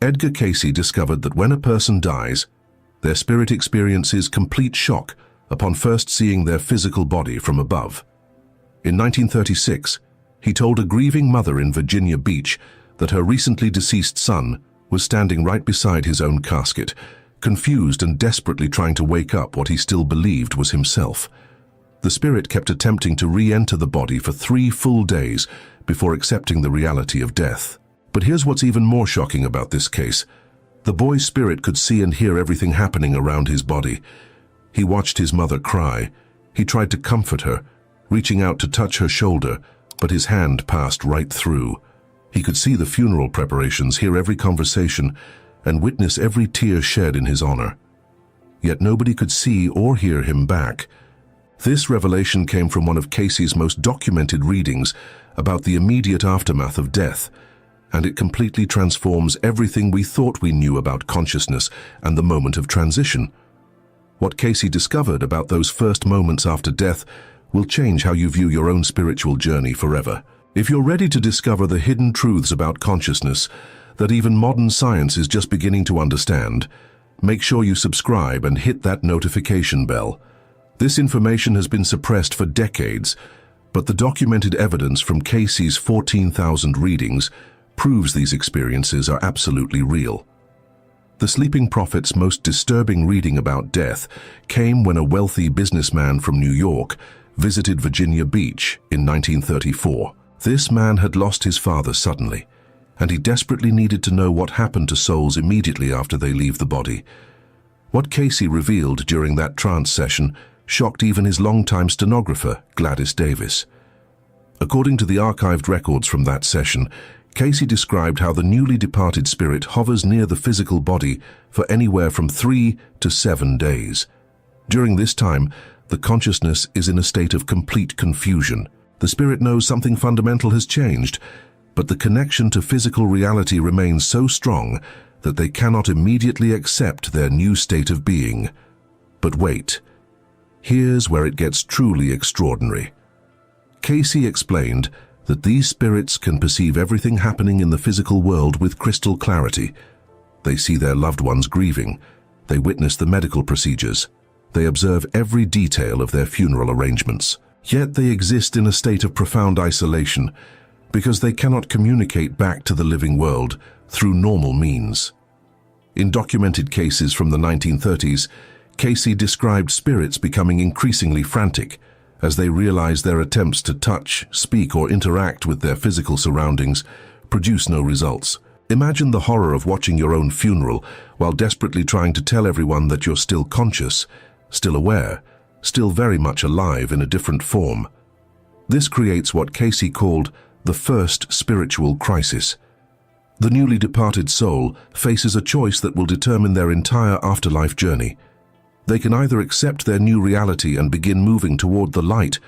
Edgar Cayce discovered that when a person dies, their spirit experiences complete shock upon first seeing their physical body from above. In 1936, he told a grieving mother in Virginia Beach that her recently deceased son was standing right beside his own casket, confused and desperately trying to wake up what he still believed was himself. The spirit kept attempting to re-enter the body for 3 full days before accepting the reality of death. But here's what's even more shocking about this case. The boy's spirit could see and hear everything happening around his body. He watched his mother cry. He tried to comfort her, reaching out to touch her shoulder, but his hand passed right through. He could see the funeral preparations, hear every conversation, and witness every tear shed in his honor. Yet nobody could see or hear him back. This revelation came from one of Cayce's most documented readings about the immediate aftermath of death, and it completely transforms everything we thought we knew about consciousness and the moment of transition. What Cayce discovered about those first moments after death will change how you view your own spiritual journey forever. If you're ready to discover the hidden truths about consciousness that even modern science is just beginning to understand, make sure you subscribe and hit that notification bell. This information has been suppressed for decades, but the documented evidence from Cayce's 14,000 readings proves these experiences are absolutely real. The sleeping prophet's most disturbing reading about death came when a wealthy businessman from New York visited Virginia Beach in 1934. This man had lost his father suddenly, and he desperately needed to know what happened to souls immediately after they leave the body. What Cayce revealed during that trance session shocked even his longtime stenographer, Gladys Davis. According to the archived records from that session, Cayce described how the newly departed spirit hovers near the physical body for anywhere from 3 to 7 days. During this time, the consciousness is in a state of complete confusion. The spirit knows something fundamental has changed, but the connection to physical reality remains so strong that they cannot immediately accept their new state of being. But wait, here's where it gets truly extraordinary. Cayce explained that these spirits can perceive everything happening in the physical world with crystal clarity. They see their loved ones grieving. They witness the medical procedures. They observe every detail of their funeral arrangements. Yet they exist in a state of profound isolation because they cannot communicate back to the living world through normal means. In documented cases from the 1930s, Cayce described spirits becoming increasingly frantic as they realized their attempts to touch, speak, or interact with their physical surroundings produce no results. Imagine the horror of watching your own funeral while desperately trying to tell everyone that you're still conscious, still aware, still very much alive in a different form. This creates what Cayce called the first spiritual crisis. The newly departed soul faces a choice that will determine their entire afterlife journey. They can either accept their new reality and begin moving toward the light,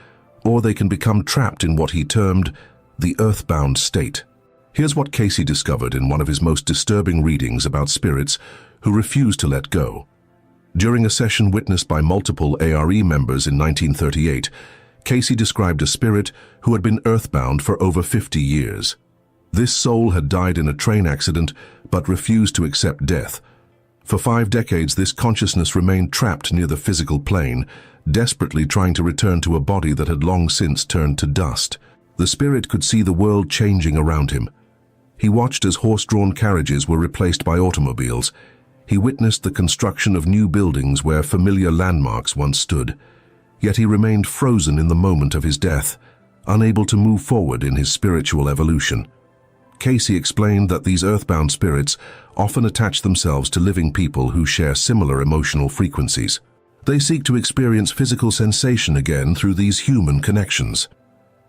or they can become trapped in what he termed the earthbound state. Here's what Cayce discovered in one of his most disturbing readings about spirits who refuse to let go. During a session witnessed by multiple ARE members in 1938, Cayce described a spirit who had been earthbound for over 50 years. This soul had died in a train accident but refused to accept death. For 5 decades, this consciousness remained trapped near the physical plane, desperately trying to return to a body that had long since turned to dust. The spirit could see the world changing around him. He watched as horse-drawn carriages were replaced by automobiles. He witnessed the construction of new buildings where familiar landmarks once stood. Yet he remained frozen in the moment of his death, unable to move forward in his spiritual evolution. Cayce explained that these earthbound spirits often attach themselves to living people who share similar emotional frequencies. They seek to experience physical sensation again through these human connections.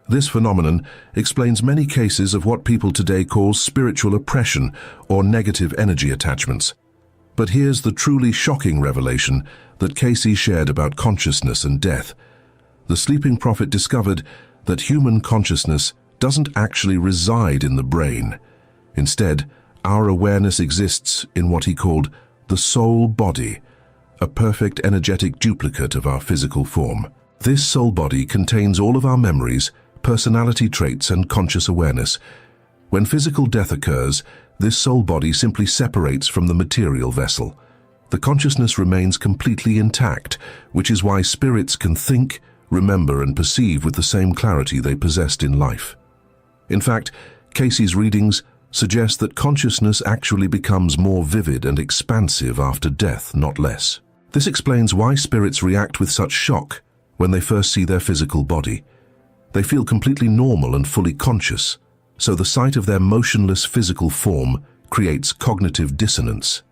This phenomenon explains many cases of what people today call spiritual oppression or negative energy attachments. But here's the truly shocking revelation that Cayce shared about consciousness and death. The sleeping prophet discovered that human consciousness doesn't actually reside in the brain. Instead, our awareness exists in what he called the soul body, a perfect energetic duplicate of our physical form. This soul body contains all of our memories, personality traits, and conscious awareness. When physical death occurs, this soul body simply separates from the material vessel. The consciousness remains completely intact, which is why spirits can think, remember, and perceive with the same clarity they possessed in life. In fact, Cayce's readings suggest that consciousness actually becomes more vivid and expansive after death, not less. This explains why spirits react with such shock when they first see their physical body. They feel completely normal and fully conscious, so the sight of their motionless physical form creates cognitive dissonance.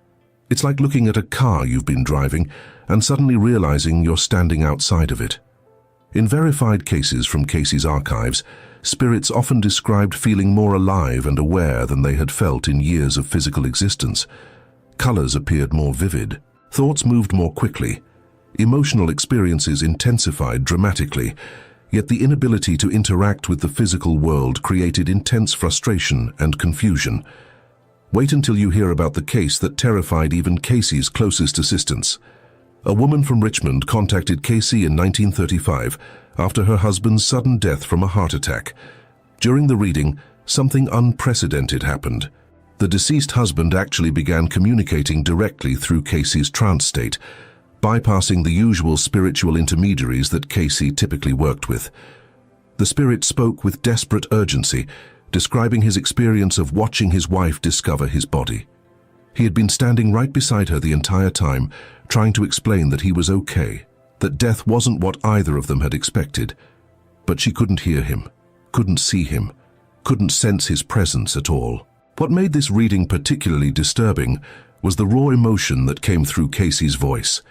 It's like looking at a car you've been driving and suddenly realizing you're standing outside of it. In verified cases from Cayce's archives, spirits often described feeling more alive and aware than they had felt in years of physical existence. Colors appeared more vivid, thoughts moved more quickly, emotional experiences intensified dramatically, yet the inability to interact with the physical world created intense frustration and confusion. Wait until you hear about the case that terrified even Cayce's closest assistants. A woman from Richmond contacted Cayce in 1935 after her husband's sudden death from a heart attack. During the reading, something unprecedented happened. The deceased husband actually began communicating directly through Cayce's trance state, bypassing the usual spiritual intermediaries that Cayce typically worked with. The spirit spoke with desperate urgency, describing his experience of watching his wife discover his body. He had been standing right beside her the entire time, trying to explain that he was okay, that death wasn't what either of them had expected. But she couldn't hear him, couldn't see him, couldn't sense his presence at all. What made this reading particularly disturbing was the raw emotion that came through Cayce's voice.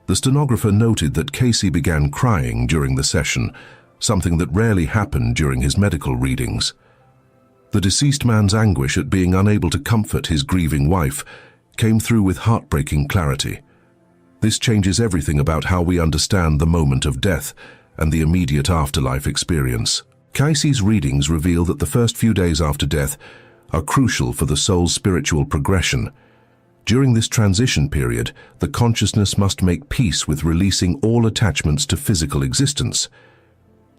The stenographer noted that Cayce began crying during the session, something that rarely happened during his medical readings. The deceased man's anguish at being unable to comfort his grieving wife came through with heartbreaking clarity. This changes everything about how we understand the moment of death and the immediate afterlife experience. Cayce's readings reveal that the first few days after death are crucial for the soul's spiritual progression. During this transition period, the consciousness must make peace with releasing all attachments to physical existence.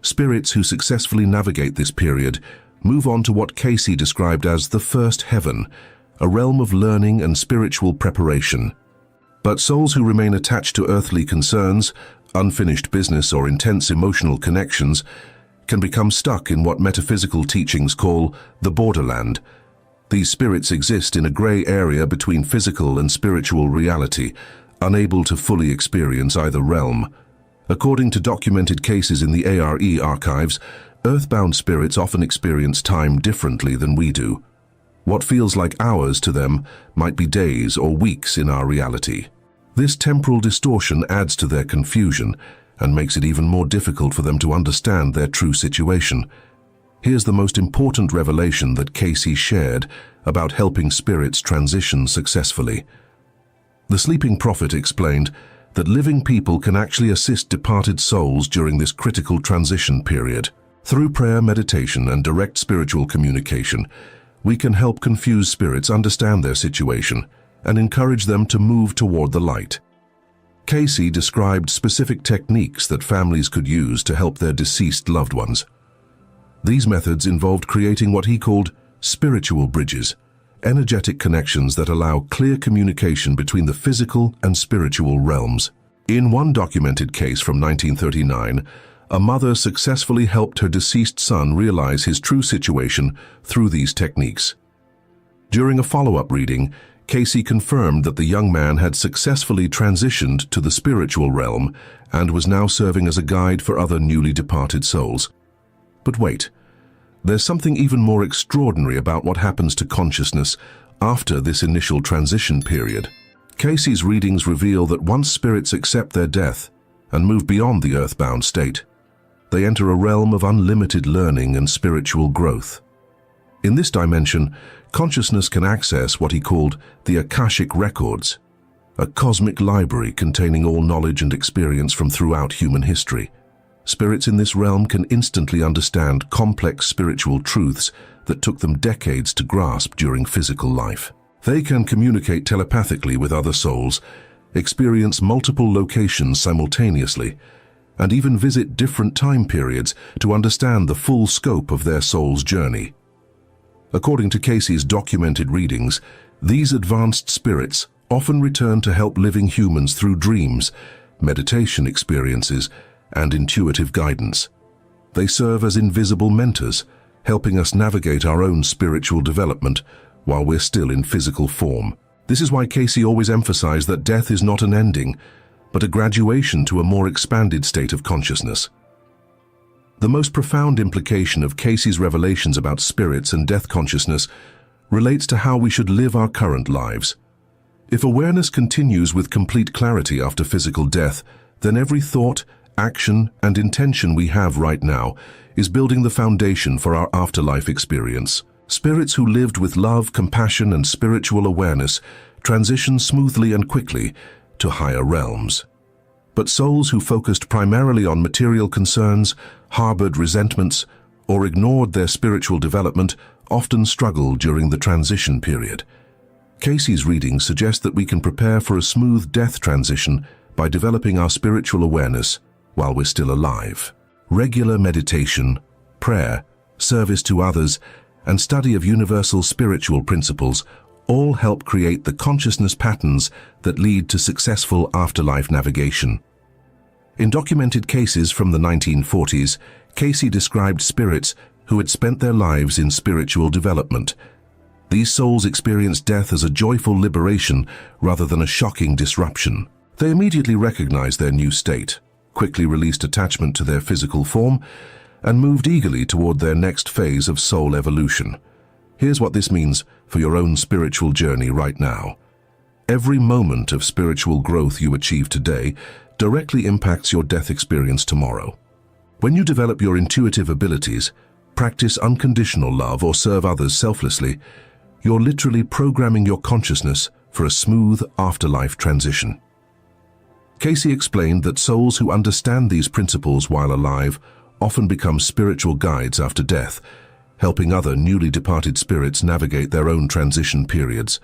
Spirits who successfully navigate this period move on to what Cayce described as the first heaven, a realm of learning and spiritual preparation. But souls who remain attached to earthly concerns, unfinished business, or intense emotional connections can become stuck in what metaphysical teachings call the borderland. These spirits exist in a gray area between physical and spiritual reality, unable to fully experience either realm. According to documented cases in the ARE archives, earthbound spirits often experience time differently than we do. What feels like hours to them might be days or weeks in our reality. This temporal distortion adds to their confusion and makes it even more difficult for them to understand their true situation. Here's the most important revelation that Cayce shared about helping spirits transition successfully. The sleeping prophet explained that living people can actually assist departed souls during this critical transition period. Through prayer, meditation, and direct spiritual communication, we can help confused spirits understand their situation and encourage them to move toward the light. Cayce described specific techniques that families could use to help their deceased loved ones. These methods involved creating what he called spiritual bridges, energetic connections that allow clear communication between the physical and spiritual realms. In one documented case from 1939, a mother successfully helped her deceased son realize his true situation through these techniques. During a follow-up reading, Cayce confirmed that the young man had successfully transitioned to the spiritual realm and was now serving as a guide for other newly departed souls. But wait, there's something even more extraordinary about what happens to consciousness after this initial transition period. Cayce's readings reveal that once spirits accept their death and move beyond the earthbound state, they enter a realm of unlimited learning and spiritual growth. In this dimension, consciousness can access what he called the Akashic records, a cosmic library containing all knowledge and experience from throughout human history. Spirits in this realm can instantly understand complex spiritual truths that took them decades to grasp during physical life. They can communicate telepathically with other souls, experience multiple locations simultaneously, and even visit different time periods to understand the full scope of their soul's journey. According to Cayce's documented readings, these advanced spirits often return to help living humans through dreams, meditation experiences, and intuitive guidance. They serve as invisible mentors, helping us navigate our own spiritual development while we're still in physical form. This is why Cayce always emphasized that death is not an ending, but a graduation to a more expanded state of consciousness. The most profound implication of Cayce's revelations about spirits and death consciousness relates to how we should live our current lives. If awareness continues with complete clarity after physical death, then every thought, action, and intention we have right now is building the foundation for our afterlife experience. Spirits who lived with love, compassion, and spiritual awareness transition smoothly and quickly to higher realms. But souls who focused primarily on material concerns, harbored resentments, or ignored their spiritual development often struggle during the transition period. Cayce's readings suggest that we can prepare for a smooth death transition by developing our spiritual awareness while we're still alive. Regular meditation, prayer, service to others, and study of universal spiritual principles all help create the consciousness patterns that lead to successful afterlife navigation. In documented cases from the 1940s, Cayce described spirits who had spent their lives in spiritual development. These souls experienced death as a joyful liberation rather than a shocking disruption. They immediately recognized their new state, quickly released attachment to their physical form, and moved eagerly toward their next phase of soul evolution. Here's what this means for your own spiritual journey right now. Every moment of spiritual growth you achieve today directly impacts your death experience tomorrow. When you develop your intuitive abilities, practice unconditional love, or serve others selflessly, you're literally programming your consciousness for a smooth afterlife transition. Cayce explained that souls who understand these principles while alive often become spiritual guides after death, helping other newly departed spirits navigate their own transition periods.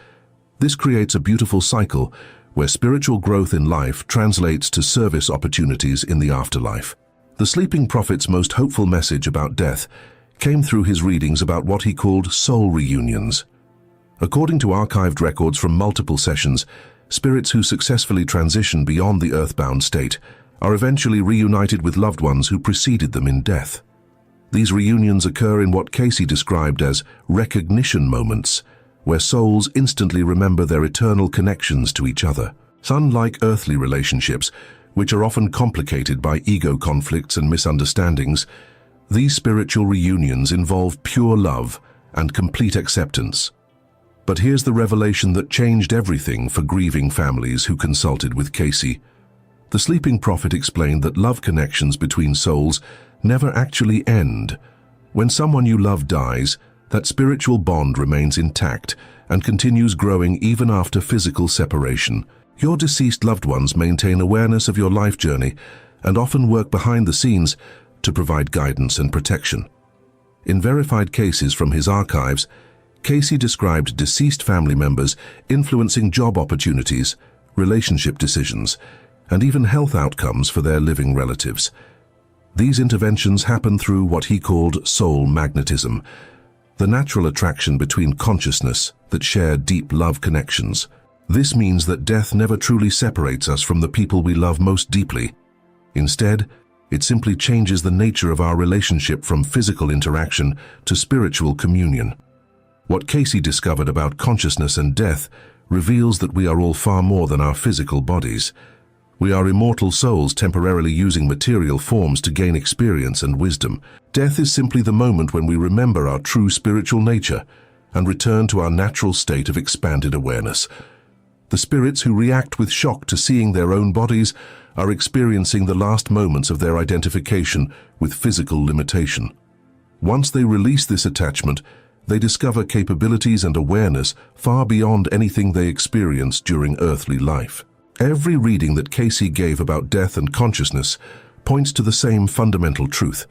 This creates a beautiful cycle where spiritual growth in life translates to service opportunities in the afterlife. The sleeping prophet's most hopeful message about death came through his readings about what he called soul reunions. According to archived records from multiple sessions, spirits who successfully transition beyond the earthbound state are eventually reunited with loved ones who preceded them in death. These reunions occur in what Cayce described as recognition moments, where souls instantly remember their eternal connections to each other. Unlike earthly relationships, which are often complicated by ego conflicts and misunderstandings, these spiritual reunions involve pure love and complete acceptance. But here's the revelation that changed everything for grieving families who consulted with Cayce. The sleeping prophet explained that love connections between souls never actually end. When someone you love dies, that spiritual bond remains intact and continues growing even after physical separation. Your deceased loved ones maintain awareness of your life journey and often work behind the scenes to provide guidance and protection. In verified cases from his archives, Cayce described deceased family members influencing job opportunities, relationship decisions, and even health outcomes for their living relatives. These interventions happen through what he called soul magnetism, the natural attraction between consciousness that share deep love connections. This means that death never truly separates us from the people we love most deeply. Instead, it simply changes the nature of our relationship from physical interaction to spiritual communion. What Cayce discovered about consciousness and death reveals that we are all far more than our physical bodies. We are immortal souls temporarily using material forms to gain experience and wisdom. Death is simply the moment when we remember our true spiritual nature and return to our natural state of expanded awareness. The spirits who react with shock to seeing their own bodies are experiencing the last moments of their identification with physical limitation. Once they release this attachment, they discover capabilities and awareness far beyond anything they experienced during earthly life. Every reading that Cayce gave about death and consciousness points to the same fundamental truth.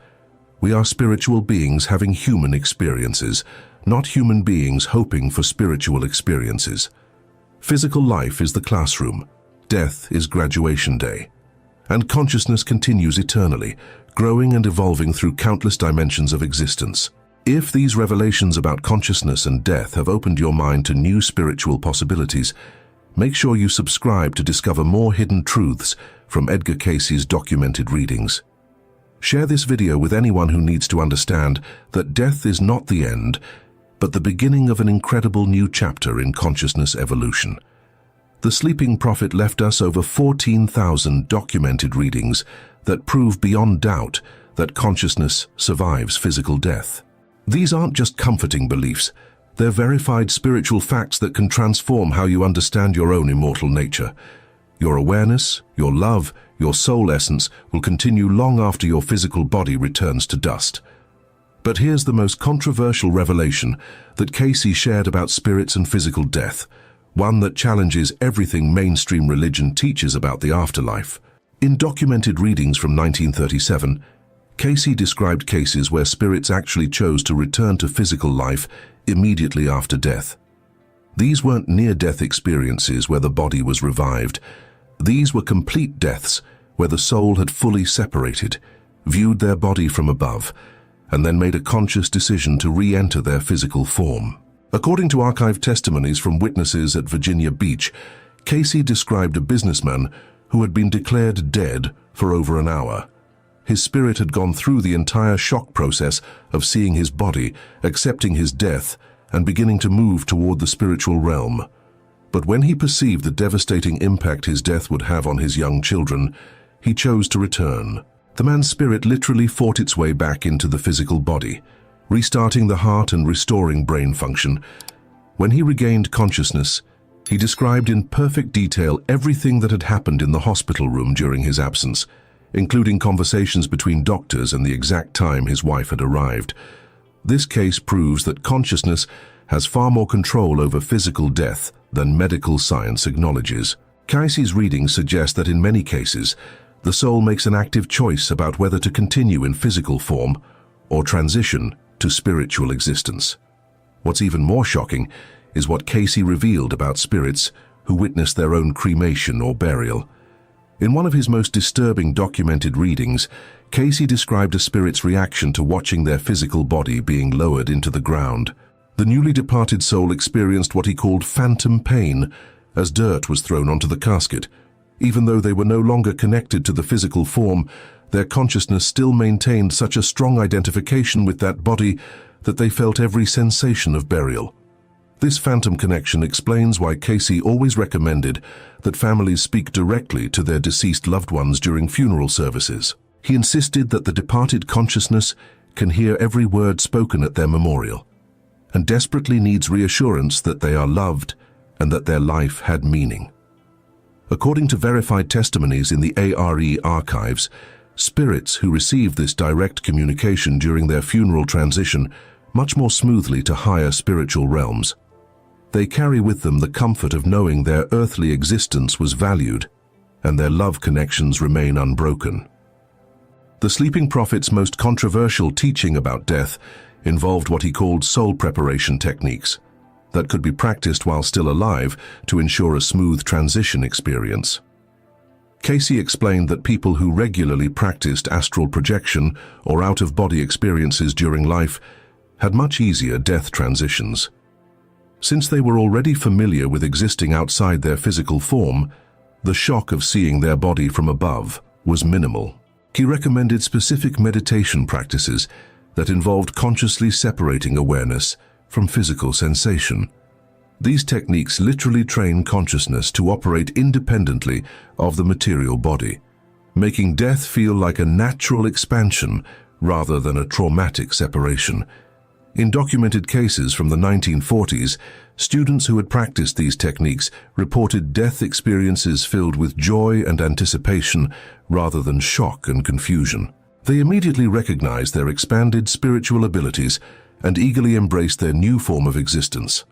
We are spiritual beings having human experiences, not human beings hoping for spiritual experiences. Physical life is the classroom, death is graduation day, and consciousness continues eternally, growing and evolving through countless dimensions of existence. If these revelations about consciousness and death have opened your mind to new spiritual possibilities, make sure you subscribe to discover more hidden truths from Edgar Cayce's documented readings. Share this video with anyone who needs to understand that death is not the end, but the beginning of an incredible new chapter in consciousness evolution. The sleeping prophet left us over 14,000 documented readings that prove beyond doubt that consciousness survives physical death. These aren't just comforting beliefs, they're verified spiritual facts that can transform how you understand your own immortal nature. Your awareness, your love, your soul essence will continue long after your physical body returns to dust. But here's the most controversial revelation that Cayce shared about spirits and physical death, one that challenges everything mainstream religion teaches about the afterlife. In documented readings from 1937, Cayce described cases where spirits actually chose to return to physical life immediately after death. These weren't near-death experiences where the body was revived. These were complete deaths where the soul had fully separated, viewed their body from above, and then made a conscious decision to re-enter their physical form. According to archived testimonies from witnesses at Virginia Beach, Cayce described a businessman who had been declared dead for over an hour. His spirit had gone through the entire shock process of seeing his body, accepting his death, and beginning to move toward the spiritual realm. But when he perceived the devastating impact his death would have on his young children, he chose to return. The man's spirit literally fought its way back into the physical body, restarting the heart and restoring brain function. When he regained consciousness, he described in perfect detail everything that had happened in the hospital room during his absence, including conversations between doctors and the exact time his wife had arrived. This case proves that consciousness has far more control over physical death than medical science acknowledges. Cayce's readings suggest that in many cases, the soul makes an active choice about whether to continue in physical form or transition to spiritual existence. What's even more shocking is what Cayce revealed about spirits who witnessed their own cremation or burial. In one of his most disturbing documented readings, Cayce described a spirit's reaction to watching their physical body being lowered into the ground. The newly departed soul experienced what he called phantom pain as dirt was thrown onto the casket. Even though they were no longer connected to the physical form, their consciousness still maintained such a strong identification with that body that they felt every sensation of burial. This phantom connection explains why Cayce always recommended that families speak directly to their deceased loved ones during funeral services. He insisted that the departed consciousness can hear every word spoken at their memorial, and desperately needs reassurance that they are loved and that their life had meaning. According to verified testimonies in the ARE archives, spirits who received this direct communication during their funeral transition much more smoothly to higher spiritual realms. They carry with them the comfort of knowing their earthly existence was valued and their love connections remain unbroken. The sleeping prophet's most controversial teaching about death involved what he called soul preparation techniques that could be practiced while still alive to ensure a smooth transition experience. Cayce explained that people who regularly practiced astral projection or out-of-body experiences during life had much easier death transitions. Since they were already familiar with existing outside their physical form, the shock of seeing their body from above was minimal. He recommended specific meditation practices that involved consciously separating awareness from physical sensation. These techniques literally train consciousness to operate independently of the material body, making death feel like a natural expansion rather than a traumatic separation. In documented cases from the 1940s, students who had practiced these techniques reported death experiences filled with joy and anticipation rather than shock and confusion. They immediately recognized their expanded spiritual abilities and eagerly embraced their new form of existence.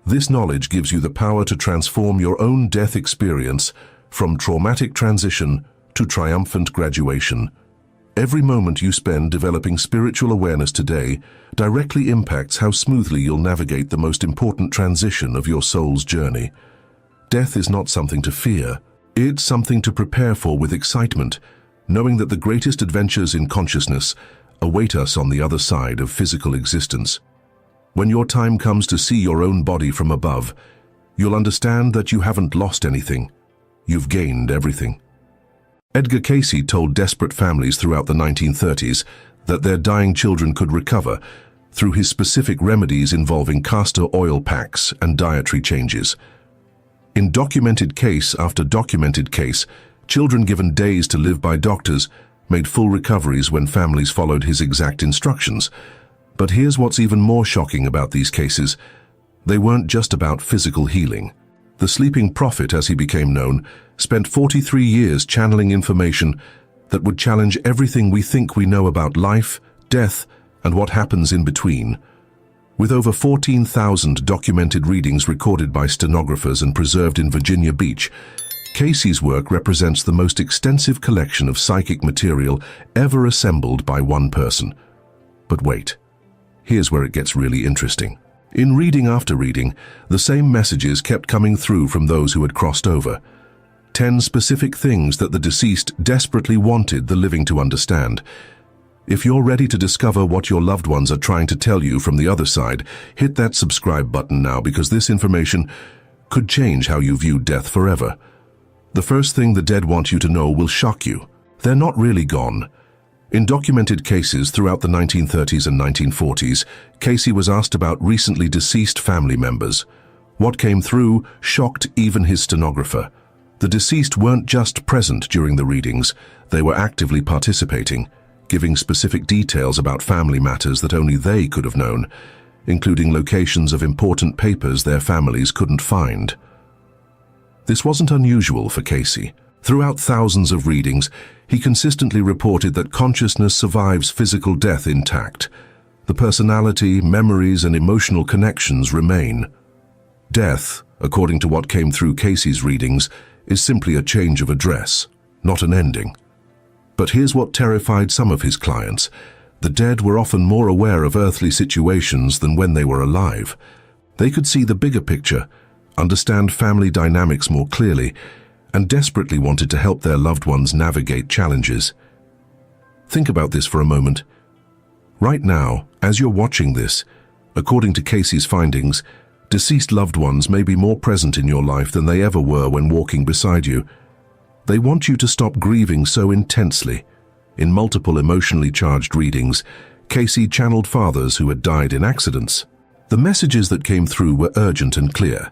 This knowledge gives you the power to transform your own death experience from traumatic transition to triumphant graduation. Every moment you spend developing spiritual awareness today directly impacts how smoothly you'll navigate the most important transition of your soul's journey. Death is not something to fear. It's something to prepare for with excitement, knowing that the greatest adventures in consciousness await us on the other side of physical existence. When your time comes to see your own body from above, you'll understand that you haven't lost anything. You've gained everything. Edgar Cayce told desperate families throughout the 1930s that their dying children could recover through his specific remedies involving castor oil packs and dietary changes. In documented case after documented case, children given days to live by doctors made full recoveries when families followed his exact instructions. But here's what's even more shocking about these cases. They weren't just about physical healing. The sleeping prophet, as he became known, spent 43 years channeling information that would challenge everything we think we know about life, death, and what happens in between. With over 14,000 documented readings recorded by stenographers and preserved in Virginia Beach, Cayce's work represents the most extensive collection of psychic material ever assembled by one person. But wait, here's where it gets really interesting. In reading after reading, the same messages kept coming through from those who had crossed over. 10 specific things that the deceased desperately wanted the living to understand. If you're ready to discover what your loved ones are trying to tell you from the other side, hit that subscribe button now, because this information could change how you view death forever. The first thing the dead want you to know will shock you. They're not really gone. In documented cases throughout the 1930s and 1940s, Cayce was asked about recently deceased family members. What came through shocked even his stenographer. The deceased weren't just present during the readings, they were actively participating, giving specific details about family matters that only they could have known, including locations of important papers their families couldn't find. This wasn't unusual for Cayce. Throughout thousands of readings, he consistently reported that consciousness survives physical death intact. The personality, memories, and emotional connections remain. Death, according to what came through Cayce's readings, is simply a change of address, not an ending. But here's what terrified some of his clients. The dead were often more aware of earthly situations than when they were alive. They could see the bigger picture, understand family dynamics more clearly, and desperately wanted to help their loved ones navigate challenges. Think about this for a moment. Right now, as you're watching this, according to Cayce's findings, deceased loved ones may be more present in your life than they ever were when walking beside you. They want you to stop grieving so intensely. In multiple emotionally charged readings, Cayce channeled fathers who had died in accidents. The messages that came through were urgent and clear.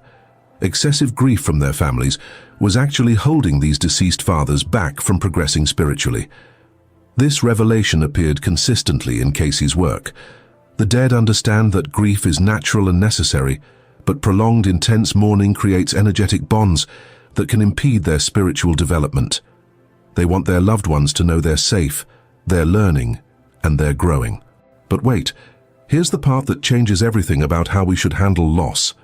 Excessive grief from their families was actually holding these deceased fathers back from progressing spiritually. This revelation appeared consistently in Cayce's work. The dead understand that grief is natural and necessary, but prolonged intense mourning creates energetic bonds that can impede their spiritual development. They want their loved ones to know they're safe, they're learning, and they're growing. But wait, here's the part that changes everything about how we should handle loss.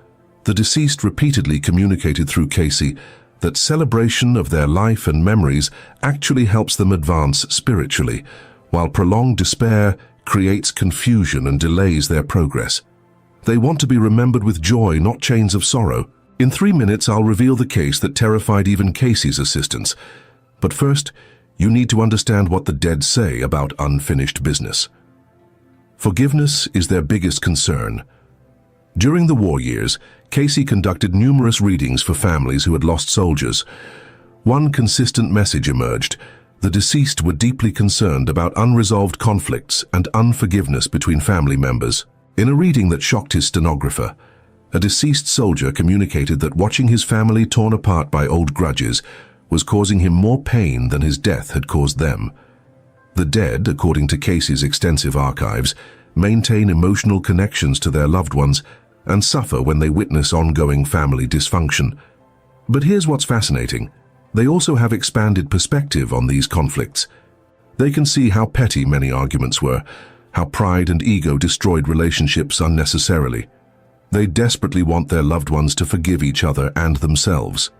The deceased repeatedly communicated through Cayce that celebration of their life and memories actually helps them advance spiritually, while prolonged despair creates confusion and delays their progress. They want to be remembered with joy, not chains of sorrow. In 3 minutes, I'll reveal the case that terrified even Cayce's assistants. But first, you need to understand what the dead say about unfinished business. Forgiveness is their biggest concern. During the war years, Cayce conducted numerous readings for families who had lost soldiers. One consistent message emerged. The deceased were deeply concerned about unresolved conflicts and unforgiveness between family members. In a reading that shocked his stenographer, a deceased soldier communicated that watching his family torn apart by old grudges was causing him more pain than his death had caused them. The dead, according to Cayce's extensive archives, maintain emotional connections to their loved ones and suffer when they witness ongoing family dysfunction. But here's what's fascinating. They also have expanded perspective on these conflicts. They can see how petty many arguments were, how pride and ego destroyed relationships unnecessarily. They desperately want their loved ones to forgive each other and themselves.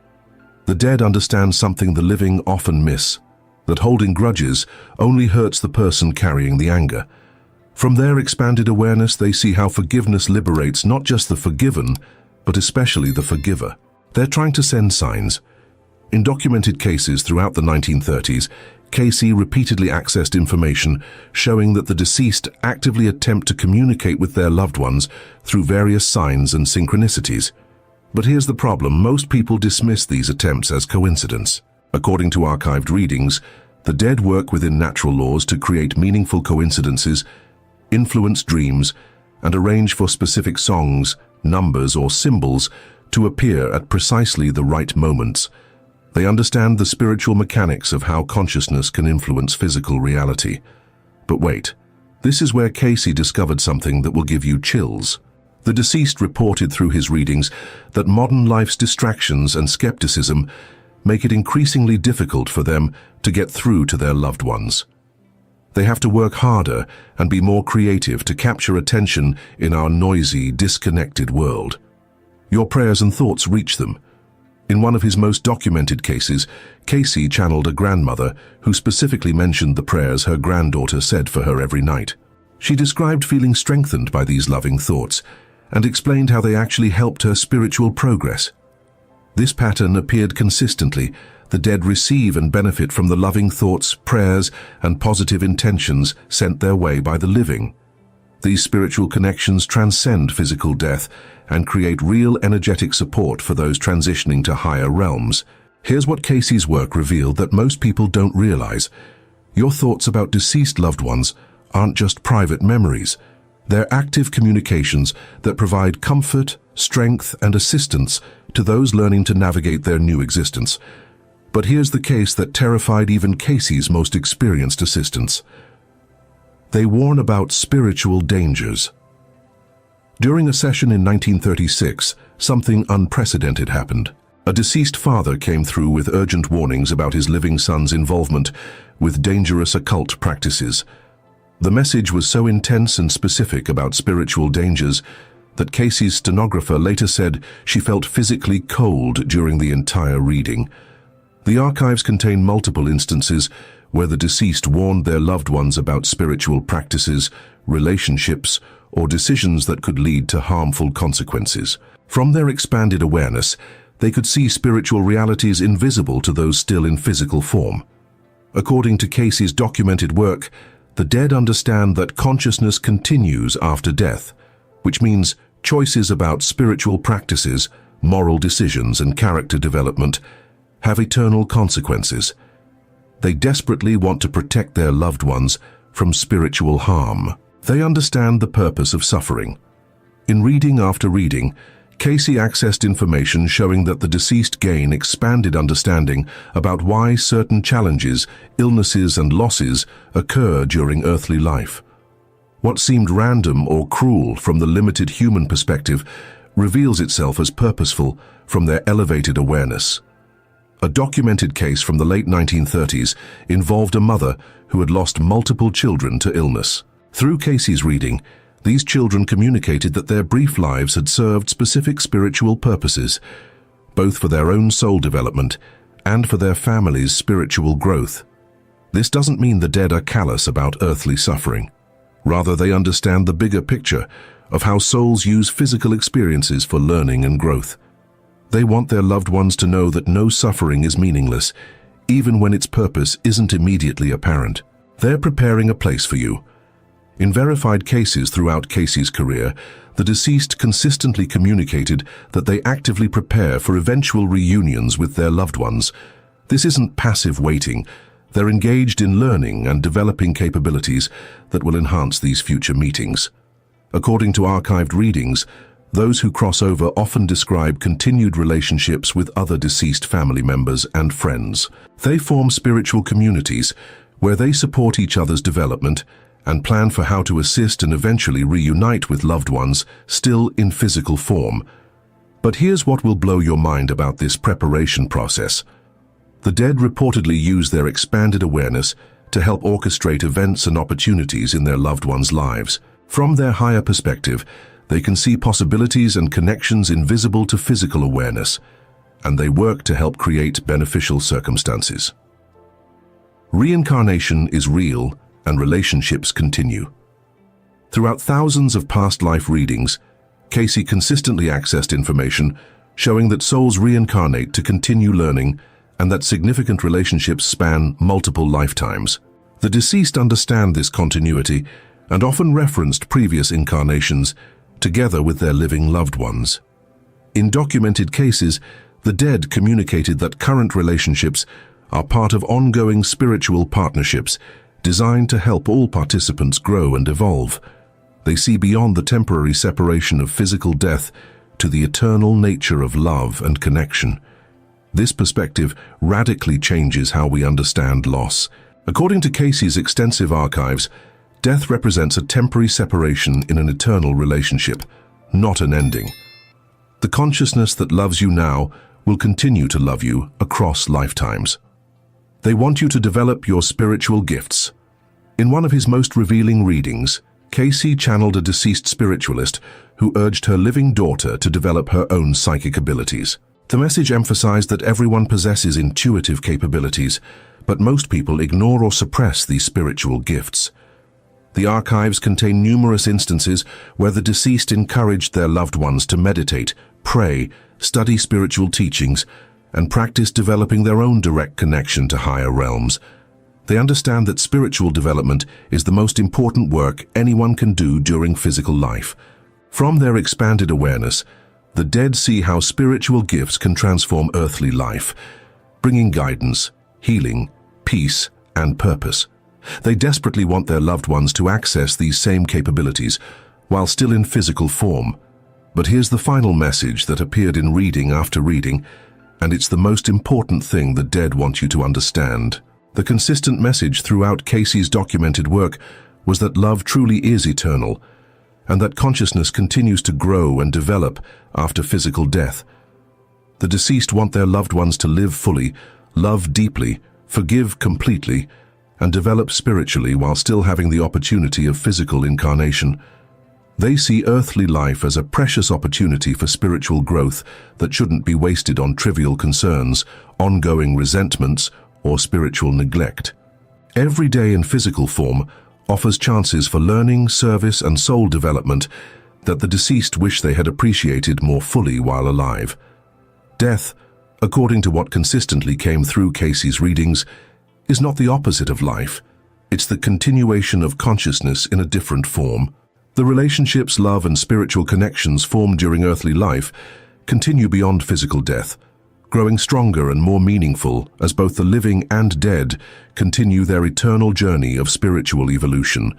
The dead understand something the living often miss, that holding grudges only hurts the person carrying the anger. From their expanded awareness, they see how forgiveness liberates not just the forgiven, but especially the forgiver. They're trying to send signs. In documented cases throughout the 1930s, Cayce repeatedly accessed information showing that the deceased actively attempt to communicate with their loved ones through various signs and synchronicities. But here's the problem: most people dismiss these attempts as coincidence. According to archived readings, the dead work within natural laws to create meaningful coincidences, influence dreams, and arrange for specific songs, numbers, or symbols to appear at precisely the right moments. They understand the spiritual mechanics of how consciousness can influence physical reality. But wait, this is where Cayce discovered something that will give you chills. The deceased reported through his readings that modern life's distractions and skepticism make it increasingly difficult for them to get through to their loved ones. They have to work harder and be more creative to capture attention in our noisy, disconnected world. Your prayers and thoughts reach them. In one of his most documented cases, Cayce channeled a grandmother who specifically mentioned the prayers her granddaughter said for her every night. She described feeling strengthened by these loving thoughts and explained how they actually helped her spiritual progress. This pattern appeared consistently. The dead receive and benefit from the loving thoughts, prayers, and positive intentions sent their way by the living. These spiritual connections transcend physical death and create real energetic support for those transitioning to higher realms. Here's what Cayce's work revealed that most people don't realize. Your thoughts about deceased loved ones aren't just private memories. They're active communications that provide comfort, strength, and assistance to those learning to navigate their new existence. But here's the case that terrified even Cayce's most experienced assistants. They warn about spiritual dangers. During a session in 1936, something unprecedented happened. A deceased father came through with urgent warnings about his living son's involvement with dangerous occult practices. The message was so intense and specific about spiritual dangers that Cayce's stenographer later said she felt physically cold during the entire reading. The archives contain multiple instances where the deceased warned their loved ones about spiritual practices, relationships, or decisions that could lead to harmful consequences. From their expanded awareness, they could see spiritual realities invisible to those still in physical form. According to Cayce's documented work, the dead understand that consciousness continues after death, which means choices about spiritual practices, moral decisions, and character development have eternal consequences. They desperately want to protect their loved ones from spiritual harm. They understand the purpose of suffering. In reading after reading, Cayce accessed information showing that the deceased gain expanded understanding about why certain challenges, illnesses, and losses occur during earthly life. What seemed random or cruel from the limited human perspective reveals itself as purposeful from their elevated awareness. A documented case from the late 1930s involved a mother who had lost multiple children to illness. Through Cayce's reading, these children communicated that their brief lives had served specific spiritual purposes, both for their own soul development and for their family's spiritual growth. This doesn't mean the dead are callous about earthly suffering. Rather, they understand the bigger picture of how souls use physical experiences for learning and growth. They want their loved ones to know that no suffering is meaningless, even when its purpose isn't immediately apparent. They're preparing a place for you. In verified cases throughout Cayce's career, the deceased consistently communicated that they actively prepare for eventual reunions with their loved ones. This isn't passive waiting. They're engaged in learning and developing capabilities that will enhance these future meetings. According to archived readings, those who cross over often describe continued relationships with other deceased family members and friends. They form spiritual communities where they support each other's development and plan for how to assist and eventually reunite with loved ones still in physical form. But here's what will blow your mind about this preparation process. The dead reportedly use their expanded awareness to help orchestrate events and opportunities in their loved ones' lives. From their higher perspective, they can see possibilities and connections invisible to physical awareness, and they work to help create beneficial circumstances. Reincarnation is real, and relationships continue. Throughout thousands of past life readings, Cayce consistently accessed information showing that souls reincarnate to continue learning and that significant relationships span multiple lifetimes. The deceased understand this continuity and often referenced previous incarnations together with their living loved ones. In documented cases, the dead communicated that current relationships are part of ongoing spiritual partnerships designed to help all participants grow and evolve. They see beyond the temporary separation of physical death to the eternal nature of love and connection. This perspective radically changes how we understand loss. According to Cayce's extensive archives, death represents a temporary separation in an eternal relationship, not an ending. The consciousness that loves you now will continue to love you across lifetimes. They want you to develop your spiritual gifts. In one of his most revealing readings, Cayce channeled a deceased spiritualist who urged her living daughter to develop her own psychic abilities. The message emphasized that everyone possesses intuitive capabilities, but most people ignore or suppress these spiritual gifts. The archives contain numerous instances where the deceased encouraged their loved ones to meditate, pray, study spiritual teachings, and practice developing their own direct connection to higher realms. They understand that spiritual development is the most important work anyone can do during physical life. From their expanded awareness, the dead see how spiritual gifts can transform earthly life, bringing guidance, healing, peace, and purpose. They desperately want their loved ones to access these same capabilities while still in physical form. But here's the final message that appeared in reading after reading, and it's the most important thing the dead want you to understand. The consistent message throughout Cayce's documented work was that love truly is eternal, and that consciousness continues to grow and develop after physical death. The deceased want their loved ones to live fully, love deeply, forgive completely, and develop spiritually while still having the opportunity of physical incarnation. They see earthly life as a precious opportunity for spiritual growth that shouldn't be wasted on trivial concerns, ongoing resentments, or spiritual neglect. Every day in physical form offers chances for learning, service, and soul development that the deceased wish they had appreciated more fully while alive. Death, according to what consistently came through Cayce's readings, is not the opposite of life. It's the continuation of consciousness in a different form. The relationships, love, and spiritual connections formed during earthly life continue beyond physical death, growing stronger and more meaningful as both the living and dead continue their eternal journey of spiritual evolution.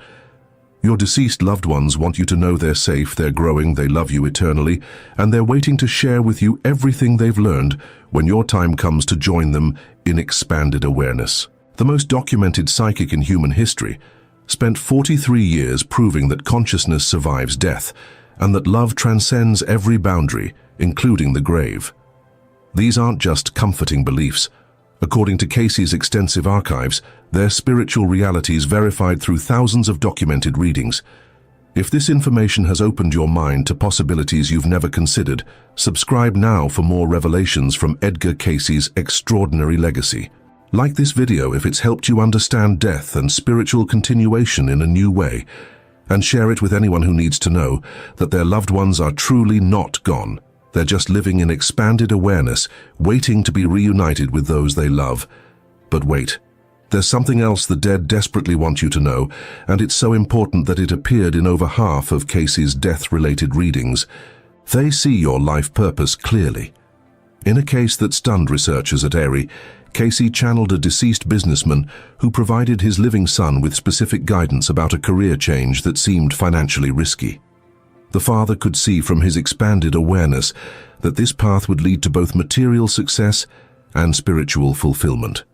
Your deceased loved ones want you to know they're safe, they're growing, they love you eternally, and they're waiting to share with you everything they've learned when your time comes to join them in expanded awareness. The most documented psychic in human history spent 43 years proving that consciousness survives death and that love transcends every boundary, including the grave. These aren't just comforting beliefs. According to Cayce's extensive archives, they're spiritual realities verified through thousands of documented readings. If this information has opened your mind to possibilities you've never considered, subscribe now for more revelations from Edgar Cayce's extraordinary legacy. Like this video if it's helped you understand death and spiritual continuation in a new way, and share it with anyone who needs to know that their loved ones are truly not gone. They're just living in expanded awareness, waiting to be reunited with those they love. But wait, there's something else the dead desperately want you to know, and it's so important that it appeared in over half of Cayce's death-related readings. They see your life purpose clearly. In a case that stunned researchers at Aerie, Cayce channeled a deceased businessman who provided his living son with specific guidance about a career change that seemed financially risky. The father could see from his expanded awareness that this path would lead to both material success and spiritual fulfillment.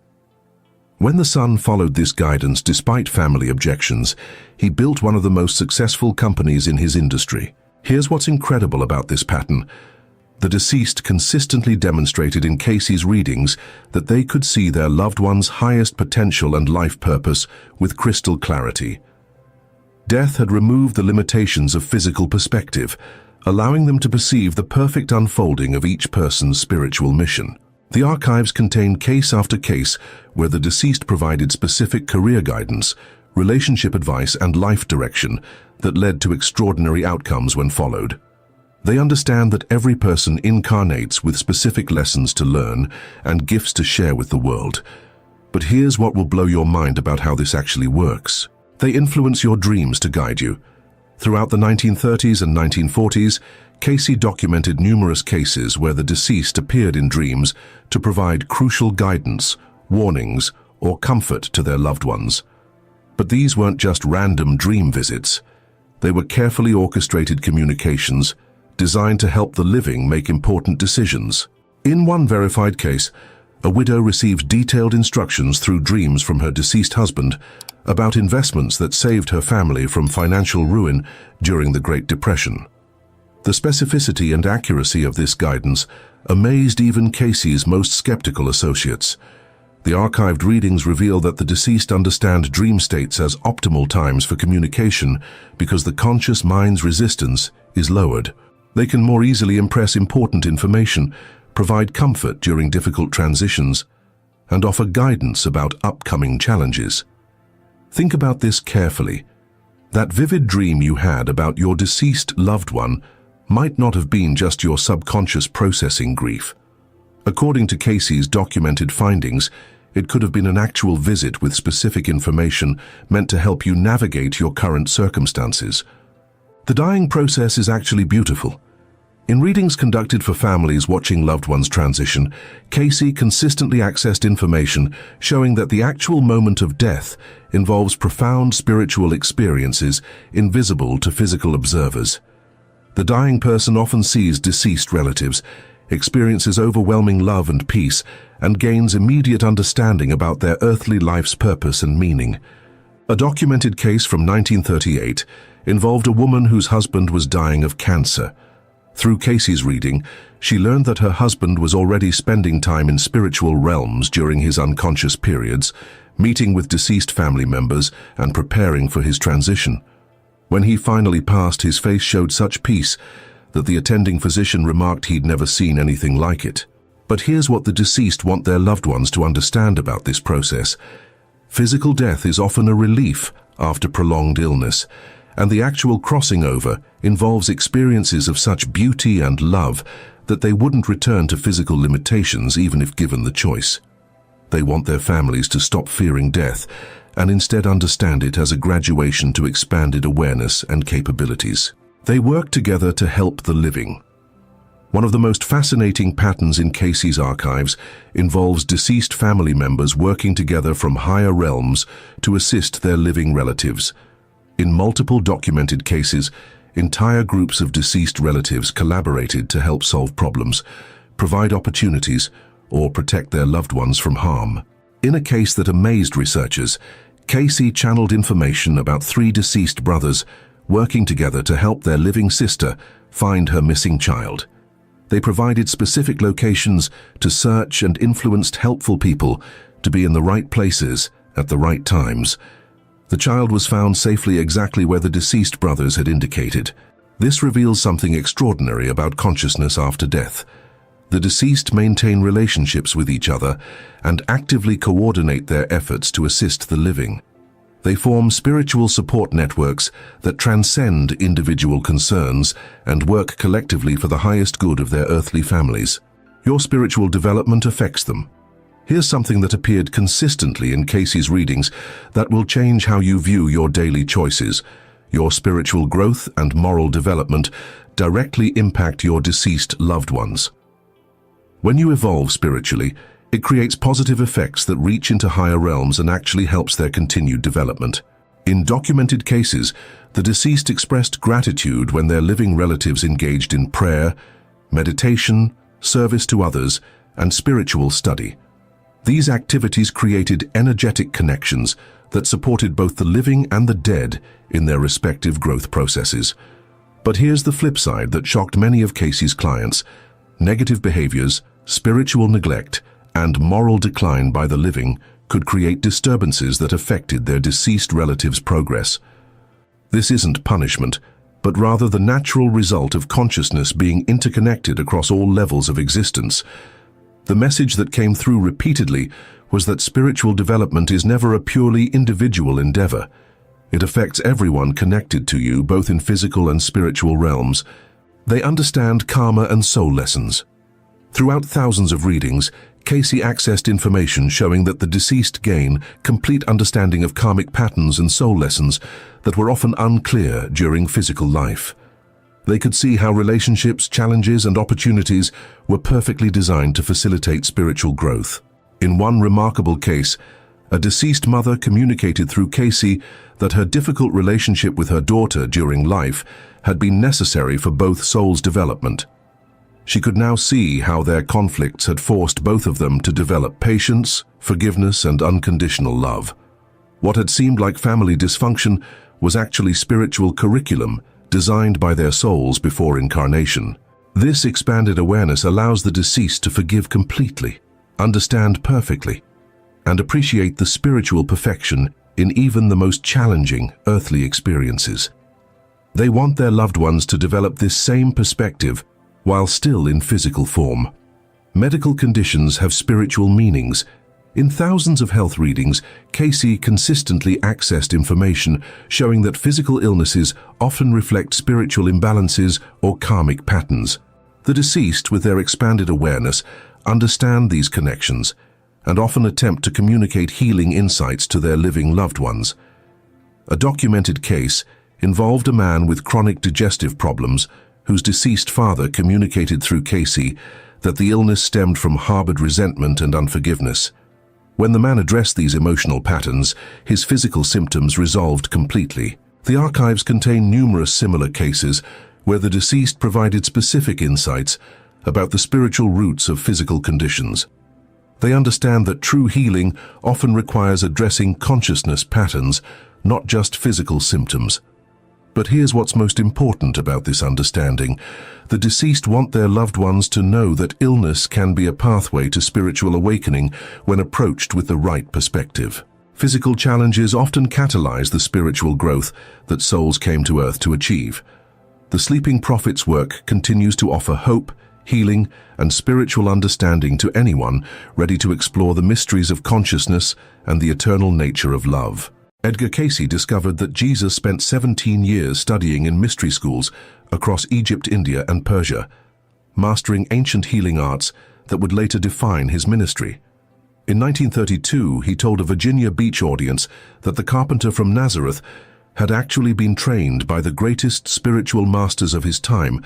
When the son followed this guidance despite family objections, he built one of the most successful companies in his industry. Here's what's incredible about this pattern. The deceased consistently demonstrated in Cayce's readings that they could see their loved one's highest potential and life purpose with crystal clarity. Death had removed the limitations of physical perspective, allowing them to perceive the perfect unfolding of each person's spiritual mission. The archives contain case after case where the deceased provided specific career guidance, relationship advice, and life direction that led to extraordinary outcomes when followed. They understand that every person incarnates with specific lessons to learn and gifts to share with the world. But here's what will blow your mind about how this actually works. They influence your dreams to guide you. Throughout the 1930s and 1940s, Cayce documented numerous cases where the deceased appeared in dreams to provide crucial guidance, warnings, or comfort to their loved ones. But these weren't just random dream visits. They were carefully orchestrated communications designed to help the living make important decisions. In one verified case, a widow received detailed instructions through dreams from her deceased husband about investments that saved her family from financial ruin during the Great Depression. The specificity and accuracy of this guidance amazed even Cayce's most skeptical associates. The archived readings reveal that the deceased understand dream states as optimal times for communication because the conscious mind's resistance is lowered. They can more easily impress important information, provide comfort during difficult transitions, and offer guidance about upcoming challenges. Think about this carefully. That vivid dream you had about your deceased loved one might not have been just your subconscious processing grief. According to Cayce's documented findings, it could have been an actual visit with specific information meant to help you navigate your current circumstances. The dying process is actually beautiful. In readings conducted for families watching loved ones transition, Cayce consistently accessed information showing that the actual moment of death involves profound spiritual experiences invisible to physical observers. The dying person often sees deceased relatives, experiences overwhelming love and peace, and gains immediate understanding about their earthly life's purpose and meaning. A documented case from 1938 involved a woman whose husband was dying of cancer. Through Cayce's reading, she learned that her husband was already spending time in spiritual realms during his unconscious periods, meeting with deceased family members and preparing for his transition. When he finally passed, his face showed such peace that the attending physician remarked he'd never seen anything like it. But here's what the deceased want their loved ones to understand about this process. Physical death is often a relief after prolonged illness, and the actual crossing over involves experiences of such beauty and love that they wouldn't return to physical limitations even if given the choice. They want their families to stop fearing death and instead understand it as a graduation to expanded awareness and capabilities. They work together to help the living. One of the most fascinating patterns in Cayce's archives involves deceased family members working together from higher realms to assist their living relatives. In multiple documented cases, entire groups of deceased relatives collaborated to help solve problems, provide opportunities, or protect their loved ones from harm. In a case that amazed researchers, Cayce channeled information about 3 deceased brothers working together to help their living sister find her missing child. They provided specific locations to search and influenced helpful people to be in the right places at the right times. The child was found safely exactly where the deceased brothers had indicated. This reveals something extraordinary about consciousness after death. The deceased maintain relationships with each other and actively coordinate their efforts to assist the living. They form spiritual support networks that transcend individual concerns and work collectively for the highest good of their earthly families. Your spiritual development affects them. Here's something that appeared consistently in Cayce's readings that will change how you view your daily choices. Your spiritual growth and moral development directly impact your deceased loved ones. When you evolve spiritually, it creates positive effects that reach into higher realms and actually helps their continued development. In documented cases, the deceased expressed gratitude when their living relatives engaged in prayer, meditation, service to others, and spiritual study. These activities created energetic connections that supported both the living and the dead in their respective growth processes. But here's the flip side that shocked many of Cayce's clients: negative behaviors, spiritual neglect, and moral decline by the living could create disturbances that affected their deceased relatives' progress. This isn't punishment, but rather the natural result of consciousness being interconnected across all levels of existence. The message that came through repeatedly was that spiritual development is never a purely individual endeavor. It affects everyone connected to you, both in physical and spiritual realms. They understand karma and soul lessons. Throughout thousands of readings, Cayce accessed information showing that the deceased gain complete understanding of karmic patterns and soul lessons that were often unclear during physical life. They could see how relationships, challenges, and opportunities were perfectly designed to facilitate spiritual growth. In one remarkable case, a deceased mother communicated through Cayce that her difficult relationship with her daughter during life had been necessary for both souls' development. She could now see how their conflicts had forced both of them to develop patience, forgiveness, and unconditional love. What had seemed like family dysfunction was actually spiritual curriculum designed by their souls before incarnation. This expanded awareness allows the deceased to forgive completely, understand perfectly, and appreciate the spiritual perfection in even the most challenging earthly experiences. They want their loved ones to develop this same perspective while still in physical form. Medical conditions have spiritual meanings. In thousands of health readings, Cayce consistently accessed information showing that physical illnesses often reflect spiritual imbalances or karmic patterns. The deceased, with their expanded awareness, understand these connections and often attempt to communicate healing insights to their living loved ones. A documented case involved a man with chronic digestive problems whose deceased father communicated through Cayce that the illness stemmed from harbored resentment and unforgiveness. When the man addressed these emotional patterns, his physical symptoms resolved completely. The archives contain numerous similar cases where the deceased provided specific insights about the spiritual roots of physical conditions. They understand that true healing often requires addressing consciousness patterns, not just physical symptoms. But here's what's most important about this understanding. The deceased want their loved ones to know that illness can be a pathway to spiritual awakening when approached with the right perspective. Physical challenges often catalyze the spiritual growth that souls came to Earth to achieve. The Sleeping Prophet's work continues to offer hope, healing, and spiritual understanding to anyone ready to explore the mysteries of consciousness and the eternal nature of love. Edgar Cayce discovered that Jesus spent 17 years studying in mystery schools across Egypt, India, and Persia, mastering ancient healing arts that would later define his ministry. In 1932, he told a Virginia Beach audience that the carpenter from Nazareth had actually been trained by the greatest spiritual masters of his time,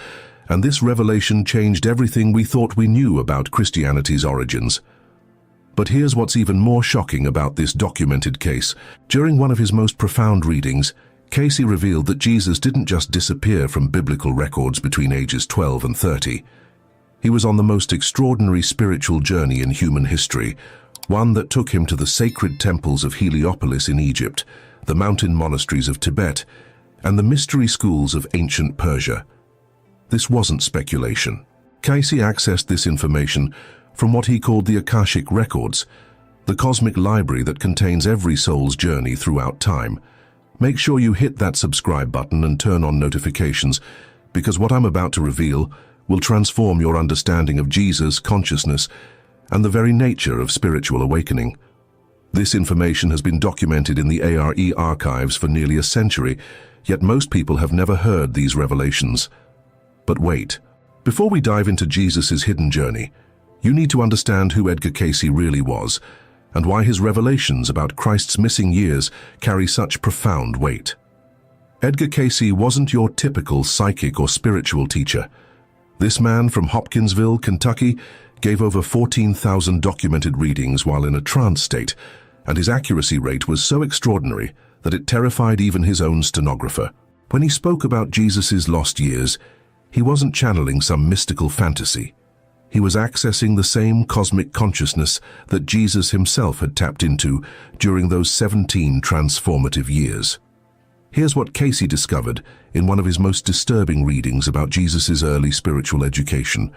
and this revelation changed everything we thought we knew about Christianity's origins. But here's what's even more shocking about this documented case. During one of his most profound readings, Cayce revealed that Jesus didn't just disappear from biblical records between ages 12 and 30. He was on the most extraordinary spiritual journey in human history, one that took him to the sacred temples of Heliopolis in Egypt, the mountain monasteries of Tibet, and the mystery schools of ancient Persia. This wasn't speculation. Cayce accessed this information from what he called the Akashic records, the cosmic library that contains every soul's journey throughout time. Make sure you hit that subscribe button and turn on notifications, because what I'm about to reveal will transform your understanding of Jesus, consciousness, and the very nature of spiritual awakening. This information has been documented in the ARE archives for nearly a century, yet most people have never heard these revelations. But wait, before we dive into Jesus' hidden journey, you need to understand who Edgar Cayce really was and why his revelations about Christ's missing years carry such profound weight. Edgar Cayce wasn't your typical psychic or spiritual teacher. This man from Hopkinsville, Kentucky, gave over 14,000 documented readings while in a trance state, and his accuracy rate was so extraordinary that it terrified even his own stenographer. When he spoke about Jesus' lost years, he wasn't channeling some mystical fantasy. He was accessing the same cosmic consciousness that Jesus himself had tapped into during those 17 transformative years. Here's what Cayce discovered in one of his most disturbing readings about Jesus' early spiritual education.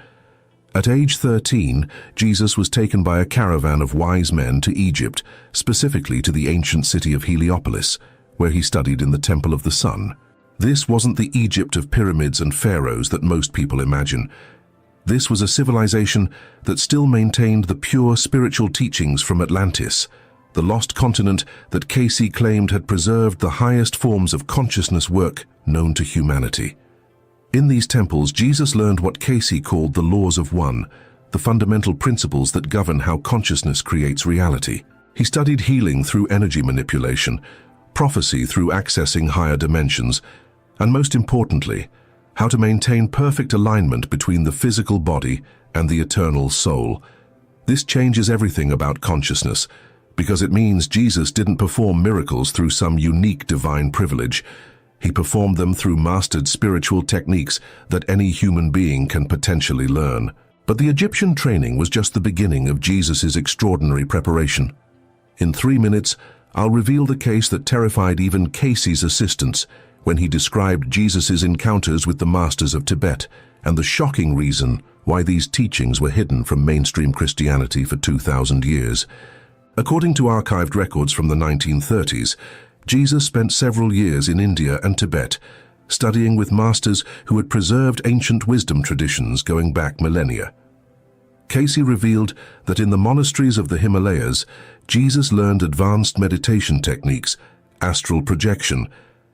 At age 13, Jesus was taken by a caravan of wise men to Egypt, specifically to the ancient city of Heliopolis, where he studied in the Temple of the Sun. This wasn't the Egypt of pyramids and pharaohs that most people imagine. This was a civilization that still maintained the pure spiritual teachings from Atlantis, the lost continent that Cayce claimed had preserved the highest forms of consciousness work known to humanity. In these temples, Jesus learned what Cayce called the laws of one, the fundamental principles that govern how consciousness creates reality. He studied healing through energy manipulation, prophecy through accessing higher dimensions, and most importantly, how to maintain perfect alignment between the physical body and the eternal soul. This changes everything about consciousness, because it means Jesus didn't perform miracles through some unique divine privilege. He performed them through mastered spiritual techniques that any human being can potentially learn. But the Egyptian training was just the beginning of Jesus' extraordinary preparation. In 3 minutes, I'll reveal the case that terrified even Cayce's assistants when he described Jesus' encounters with the masters of Tibet and the shocking reason why these teachings were hidden from mainstream Christianity for 2,000 years. According to archived records from the 1930s, Jesus spent several years in India and Tibet, studying with masters who had preserved ancient wisdom traditions going back millennia. Cayce revealed that in the monasteries of the Himalayas, Jesus learned advanced meditation techniques, astral projection,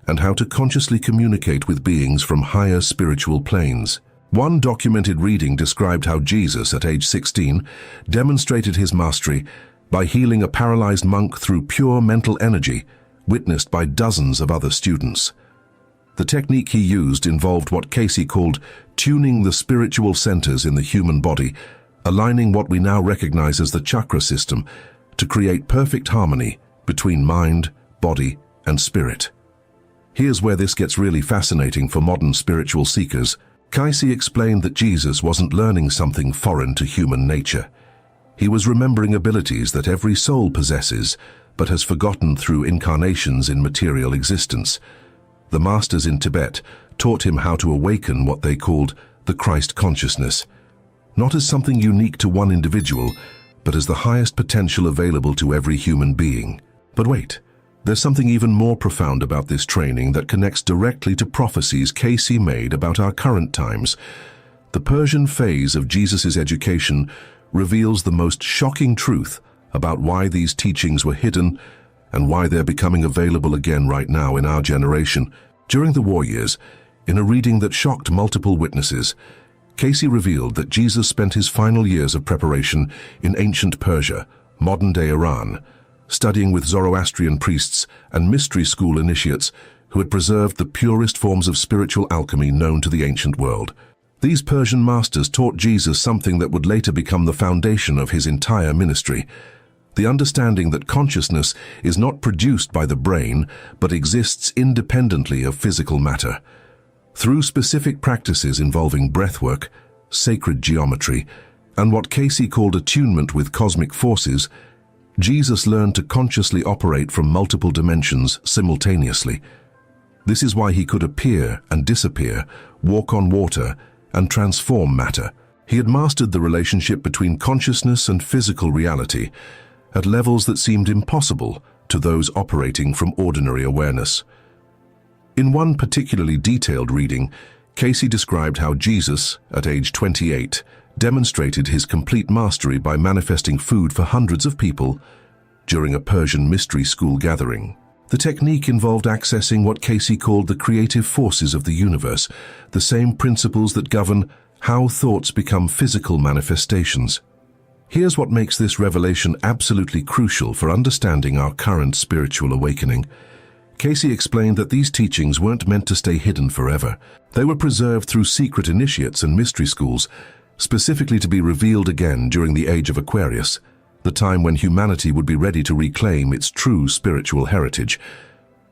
and how to consciously communicate with beings from higher spiritual planes. One documented reading described how Jesus, at age 16, demonstrated his mastery by healing a paralyzed monk through pure mental energy, witnessed by dozens of other students. The technique he used involved what Cayce called tuning the spiritual centers in the human body, aligning what we now recognize as the chakra system to create perfect harmony between mind, body, and spirit. Here's where this gets really fascinating for modern spiritual seekers. Cayce explained that Jesus wasn't learning something foreign to human nature. He was remembering abilities that every soul possesses, but has forgotten through incarnations in material existence. The masters in Tibet taught him how to awaken what they called the Christ consciousness, not as something unique to one individual, but as the highest potential available to every human being. But wait, there's something even more profound about this training that connects directly to prophecies Cayce made about our current times. The Persian phase of Jesus' education reveals the most shocking truth about why these teachings were hidden and why they're becoming available again right now in our generation. During the war years, in a reading that shocked multiple witnesses, Cayce revealed that Jesus spent his final years of preparation in ancient Persia, modern-day Iran, studying with Zoroastrian priests and mystery school initiates who had preserved the purest forms of spiritual alchemy known to the ancient world. These Persian masters taught Jesus something that would later become the foundation of his entire ministry: the understanding that consciousness is not produced by the brain, but exists independently of physical matter. Through specific practices involving breathwork, sacred geometry, and what Cayce called attunement with cosmic forces, Jesus learned to consciously operate from multiple dimensions simultaneously. This is why he could appear and disappear, walk on water, and transform matter. He had mastered the relationship between consciousness and physical reality at levels that seemed impossible to those operating from ordinary awareness. In one particularly detailed reading, Cayce described how Jesus, at age 28, demonstrated his complete mastery by manifesting food for hundreds of people during a Persian mystery school gathering. The technique involved accessing what Cayce called the creative forces of the universe, the same principles that govern how thoughts become physical manifestations. Here's what makes this revelation absolutely crucial for understanding our current spiritual awakening. Cayce explained that these teachings weren't meant to stay hidden forever. They were preserved through secret initiates and mystery schools, specifically to be revealed again during the Age of Aquarius, the time when humanity would be ready to reclaim its true spiritual heritage.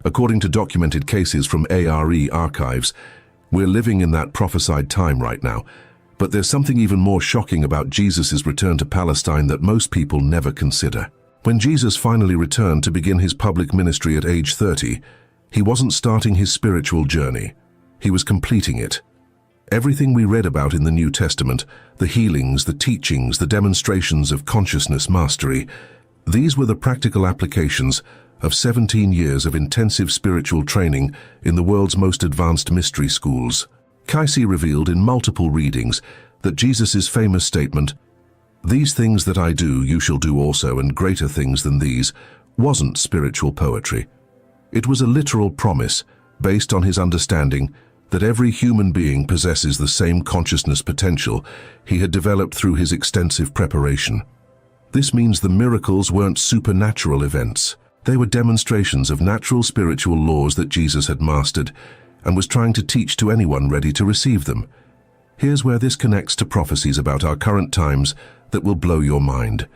According to documented cases from ARE archives, we're living in that prophesied time right now. But there's something even more shocking about Jesus' return to Palestine that most people never consider. When Jesus finally returned to begin his public ministry at age 30, he wasn't starting his spiritual journey. He was completing it. Everything we read about in the New Testament, the healings, the teachings, the demonstrations of consciousness mastery, these were the practical applications of 17 years of intensive spiritual training in the world's most advanced mystery schools. Cayce revealed in multiple readings that Jesus' famous statement, "These things that I do, you shall do also, and greater things than these," wasn't spiritual poetry. It was a literal promise based on his understanding that every human being possesses the same consciousness potential he had developed through his extensive preparation. This means the miracles weren't supernatural events. They were demonstrations of natural spiritual laws that Jesus had mastered and was trying to teach to anyone ready to receive them. Here's where this connects to prophecies about our current times that will blow your mind.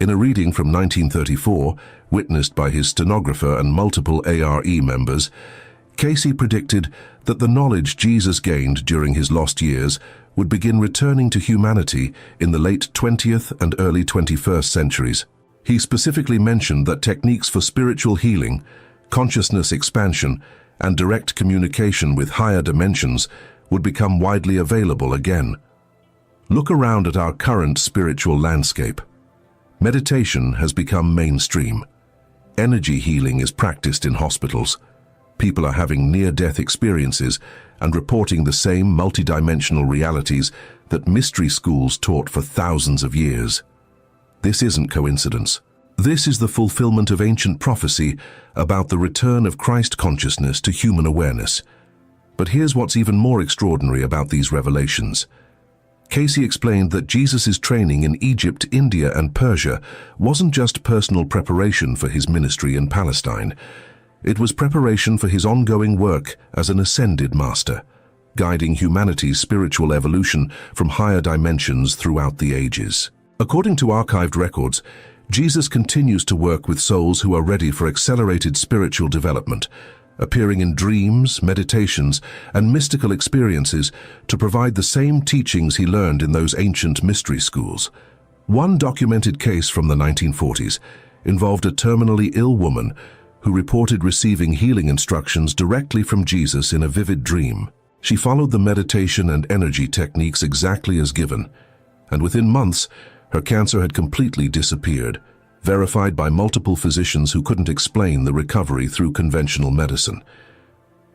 In a reading from 1934, witnessed by his stenographer and multiple ARE members, Cayce predicted that the knowledge Jesus gained during his lost years would begin returning to humanity in the late 20th and early 21st centuries. He specifically mentioned that techniques for spiritual healing, consciousness expansion, and direct communication with higher dimensions would become widely available again. Look around at our current spiritual landscape. Meditation has become mainstream. Energy healing is practiced in hospitals. People are having near-death experiences and reporting the same multidimensional realities that mystery schools taught for thousands of years. This isn't coincidence. This is the fulfillment of ancient prophecy about the return of Christ consciousness to human awareness. But here's what's even more extraordinary about these revelations. Cayce explained that Jesus' training in Egypt, India, and Persia wasn't just personal preparation for his ministry in Palestine. It was preparation for his ongoing work as an ascended master, guiding humanity's spiritual evolution from higher dimensions throughout the ages. According to archived records, Jesus continues to work with souls who are ready for accelerated spiritual development, appearing in dreams, meditations, and mystical experiences to provide the same teachings he learned in those ancient mystery schools. One documented case from the 1940s involved a terminally ill woman who reported receiving healing instructions directly from Jesus in a vivid dream. She followed the meditation and energy techniques exactly as given, and within months, her cancer had completely disappeared, verified by multiple physicians who couldn't explain the recovery through conventional medicine.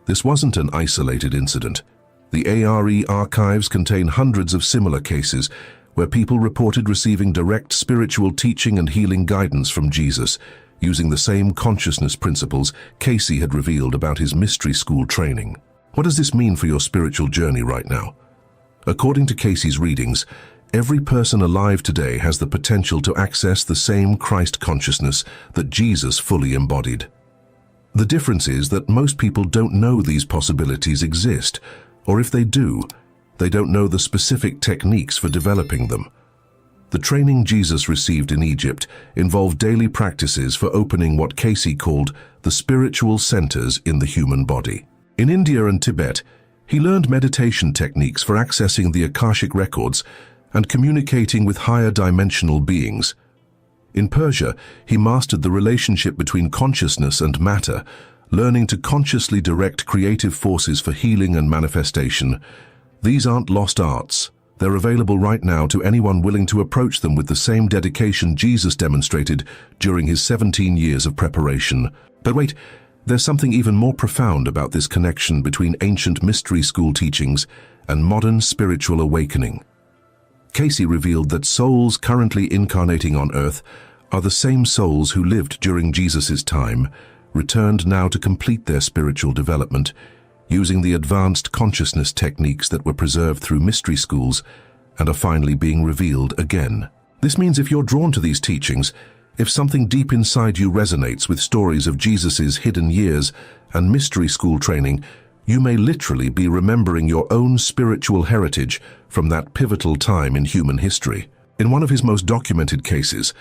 This wasn't an isolated incident. The ARE archives contain hundreds of similar cases where people reported receiving direct spiritual teaching and healing guidance from Jesus, using the same consciousness principles Cayce had revealed about his mystery school training. What does this mean for your spiritual journey right now? According to Cayce's readings, every person alive today has the potential to access the same Christ consciousness that Jesus fully embodied. The difference is that most people don't know these possibilities exist, or if they do, they don't know the specific techniques for developing them. The training Jesus received in Egypt involved daily practices for opening what Cayce called the spiritual centers in the human body. In India and Tibet, he learned meditation techniques for accessing the Akashic records and communicating with higher dimensional beings. In Persia, he mastered the relationship between consciousness and matter, learning to consciously direct creative forces for healing and manifestation. These aren't lost arts. They're available right now to anyone willing to approach them with the same dedication Jesus demonstrated during his 17 years of preparation. But wait, there's something even more profound about this connection between ancient mystery school teachings and modern spiritual awakening. Cayce revealed that souls currently incarnating on Earth are the same souls who lived during Jesus' time, returned now to complete their spiritual development, using the advanced consciousness techniques that were preserved through mystery schools and are finally being revealed again. This means if you're drawn to these teachings, if something deep inside you resonates with stories of Jesus' hidden years and mystery school training, you may literally be remembering your own spiritual heritage from that pivotal time in human history. In one of his most documented cases,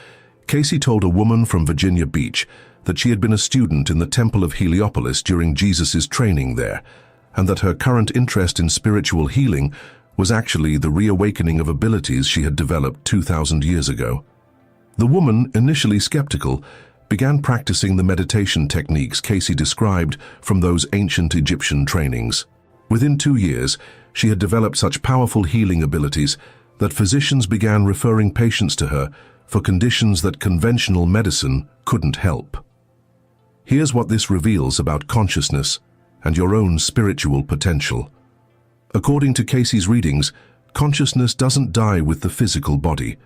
Cayce told a woman from Virginia Beach that she had been a student in the Temple of Heliopolis during Jesus' training there, and that her current interest in spiritual healing was actually the reawakening of abilities she had developed 2,000 years ago. The woman, initially skeptical, began practicing the meditation techniques Cayce described from those ancient Egyptian trainings. Within 2 years, she had developed such powerful healing abilities that physicians began referring patients to her for conditions that conventional medicine couldn't help. Here's what this reveals about consciousness and your own spiritual potential. According to Cayce's readings, consciousness doesn't die with the physical body.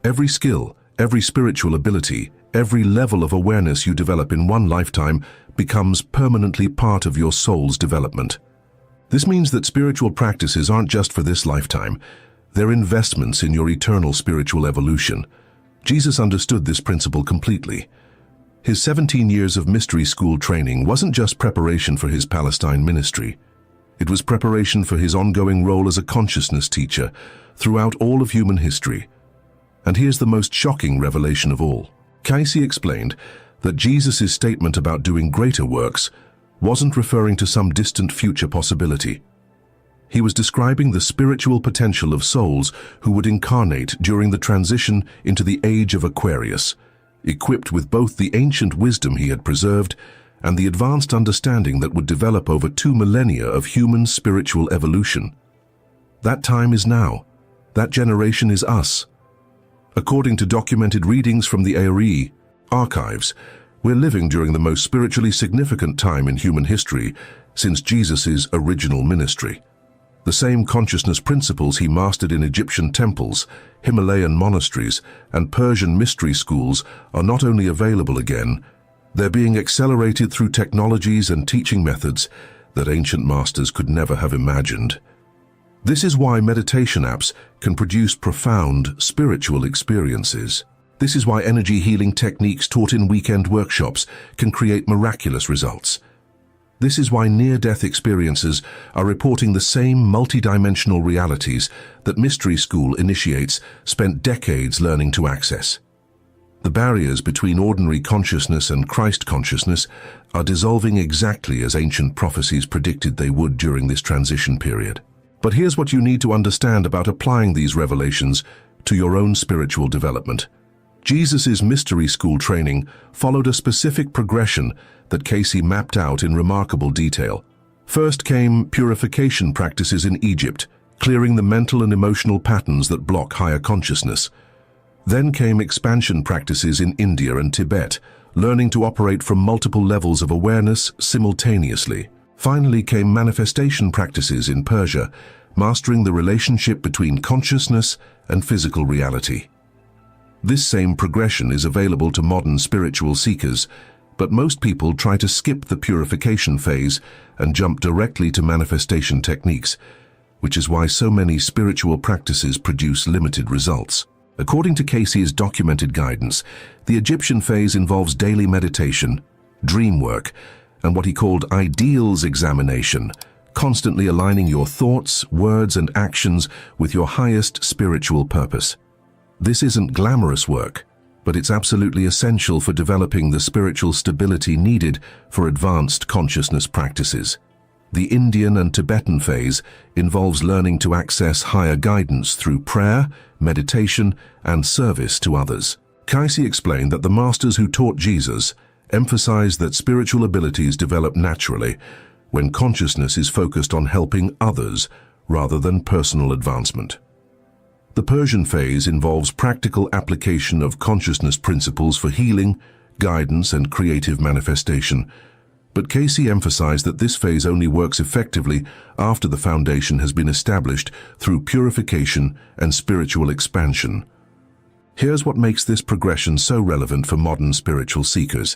Every skill, every spiritual ability, every level of awareness you develop in one lifetime becomes permanently part of your soul's development. This means that spiritual practices aren't just for this lifetime, they're investments in your eternal spiritual evolution. Jesus understood this principle completely. His 17 years of mystery school training wasn't just preparation for his Palestine ministry. It was preparation for his ongoing role as a consciousness teacher throughout all of human history. And here's the most shocking revelation of all. Cayce explained that Jesus' statement about doing greater works wasn't referring to some distant future possibility. He was describing the spiritual potential of souls who would incarnate during the transition into the age of Aquarius, equipped with both the ancient wisdom he had preserved and the advanced understanding that would develop over 2 millennia of human spiritual evolution. That time is now. That generation is us. According to documented readings from the ARE archives, we're living during the most spiritually significant time in human history since Jesus' original ministry. The same consciousness principles he mastered in Egyptian temples, Himalayan monasteries, and Persian mystery schools are not only available again, they're being accelerated through technologies and teaching methods that ancient masters could never have imagined. This is why meditation apps can produce profound spiritual experiences. This is why energy healing techniques taught in weekend workshops can create miraculous results. This is why near-death experiences are reporting the same multidimensional realities that Mystery School initiates spent decades learning to access. The barriers between ordinary consciousness and Christ consciousness are dissolving exactly as ancient prophecies predicted they would during this transition period. But here's what you need to understand about applying these revelations to your own spiritual development. Jesus' mystery school training followed a specific progression that Cayce mapped out in remarkable detail. First came purification practices in Egypt, clearing the mental and emotional patterns that block higher consciousness. Then came expansion practices in India and Tibet, learning to operate from multiple levels of awareness simultaneously. Finally came manifestation practices in Persia, mastering the relationship between consciousness and physical reality. This same progression is available to modern spiritual seekers, but most people try to skip the purification phase and jump directly to manifestation techniques, which is why so many spiritual practices produce limited results. According to Cayce's documented guidance, the Egyptian phase involves daily meditation, dream work, and what he called ideals examination, constantly aligning your thoughts, words, and actions with your highest spiritual purpose. This isn't glamorous work, but it's absolutely essential for developing the spiritual stability needed for advanced consciousness practices. The Indian and Tibetan phase involves learning to access higher guidance through prayer, meditation, and service to others. Cayce explained that the masters who taught Jesus emphasized that spiritual abilities develop naturally when consciousness is focused on helping others rather than personal advancement. The Persian phase involves practical application of consciousness principles for healing, guidance, and creative manifestation. But Cayce emphasized that this phase only works effectively after the foundation has been established through purification and spiritual expansion. Here's what makes this progression so relevant for modern spiritual seekers.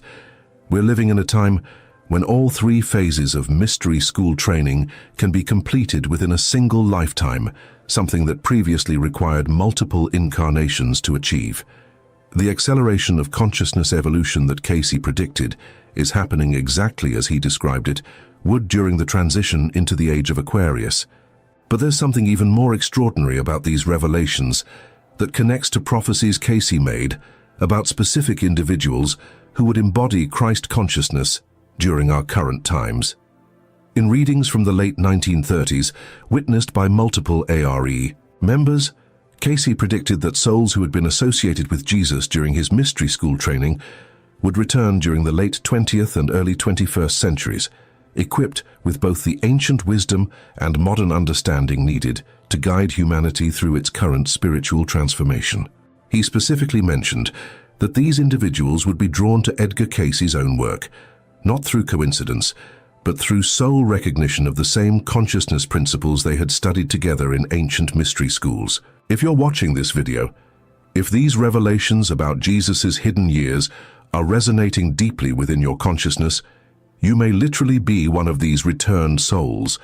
We're living in a time when all 3 phases of mystery school training can be completed within a single lifetime, something that previously required multiple incarnations to achieve. The acceleration of consciousness evolution that Cayce predicted is happening exactly as he described it would during the transition into the age of Aquarius. But there's something even more extraordinary about these revelations that connects to prophecies Cayce made about specific individuals who would embody Christ consciousness during our current times. In readings from the late 1930s, witnessed by multiple ARE members, Cayce predicted that souls who had been associated with Jesus during his mystery school training would return during the late 20th and early 21st centuries, equipped with both the ancient wisdom and modern understanding needed to guide humanity through its current spiritual transformation. He specifically mentioned that these individuals would be drawn to Edgar Cayce's own work, not through coincidence, but through sole recognition of the same consciousness principles they had studied together in ancient mystery schools. If you're watching this video, if these revelations about Jesus' hidden years are resonating deeply within your consciousness, you may literally be one of these returned souls,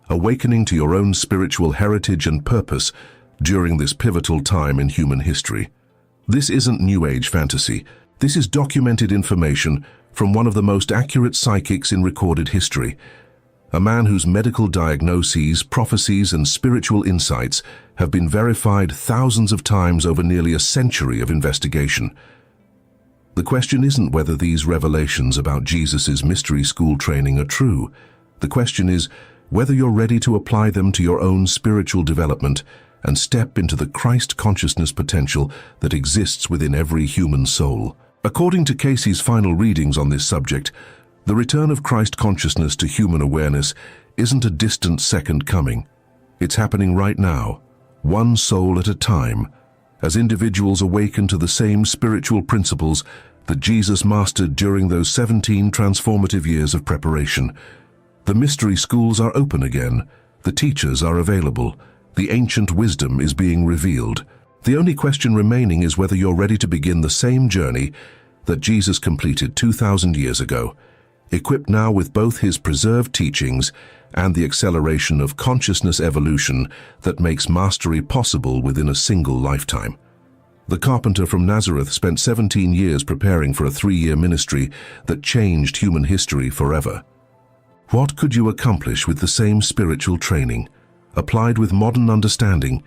awakening to your own spiritual heritage and purpose during this pivotal time in human history. This isn't New Age fantasy. This is documented information from one of the most accurate psychics in recorded history, a man whose medical diagnoses, prophecies, and spiritual insights have been verified thousands of times over nearly a century of investigation. The question isn't whether these revelations about Jesus' mystery school training are true. The question is whether you're ready to apply them to your own spiritual development and step into the Christ consciousness potential that exists within every human soul. According to Cayce's final readings on this subject, the return of Christ consciousness to human awareness isn't a distant second coming. It's happening right now, one soul at a time, as individuals awaken to the same spiritual principles that Jesus mastered during those 17 transformative years of preparation. The mystery schools are open again, the teachers are available, the ancient wisdom is being revealed. The only question remaining is whether you're ready to begin the same journey that Jesus completed 2,000 years ago, equipped now with both his preserved teachings and the acceleration of consciousness evolution that makes mastery possible within a single lifetime. The carpenter from Nazareth spent 17 years preparing for a 3-year ministry that changed human history forever. What could you accomplish with the same spiritual training, applied with modern understanding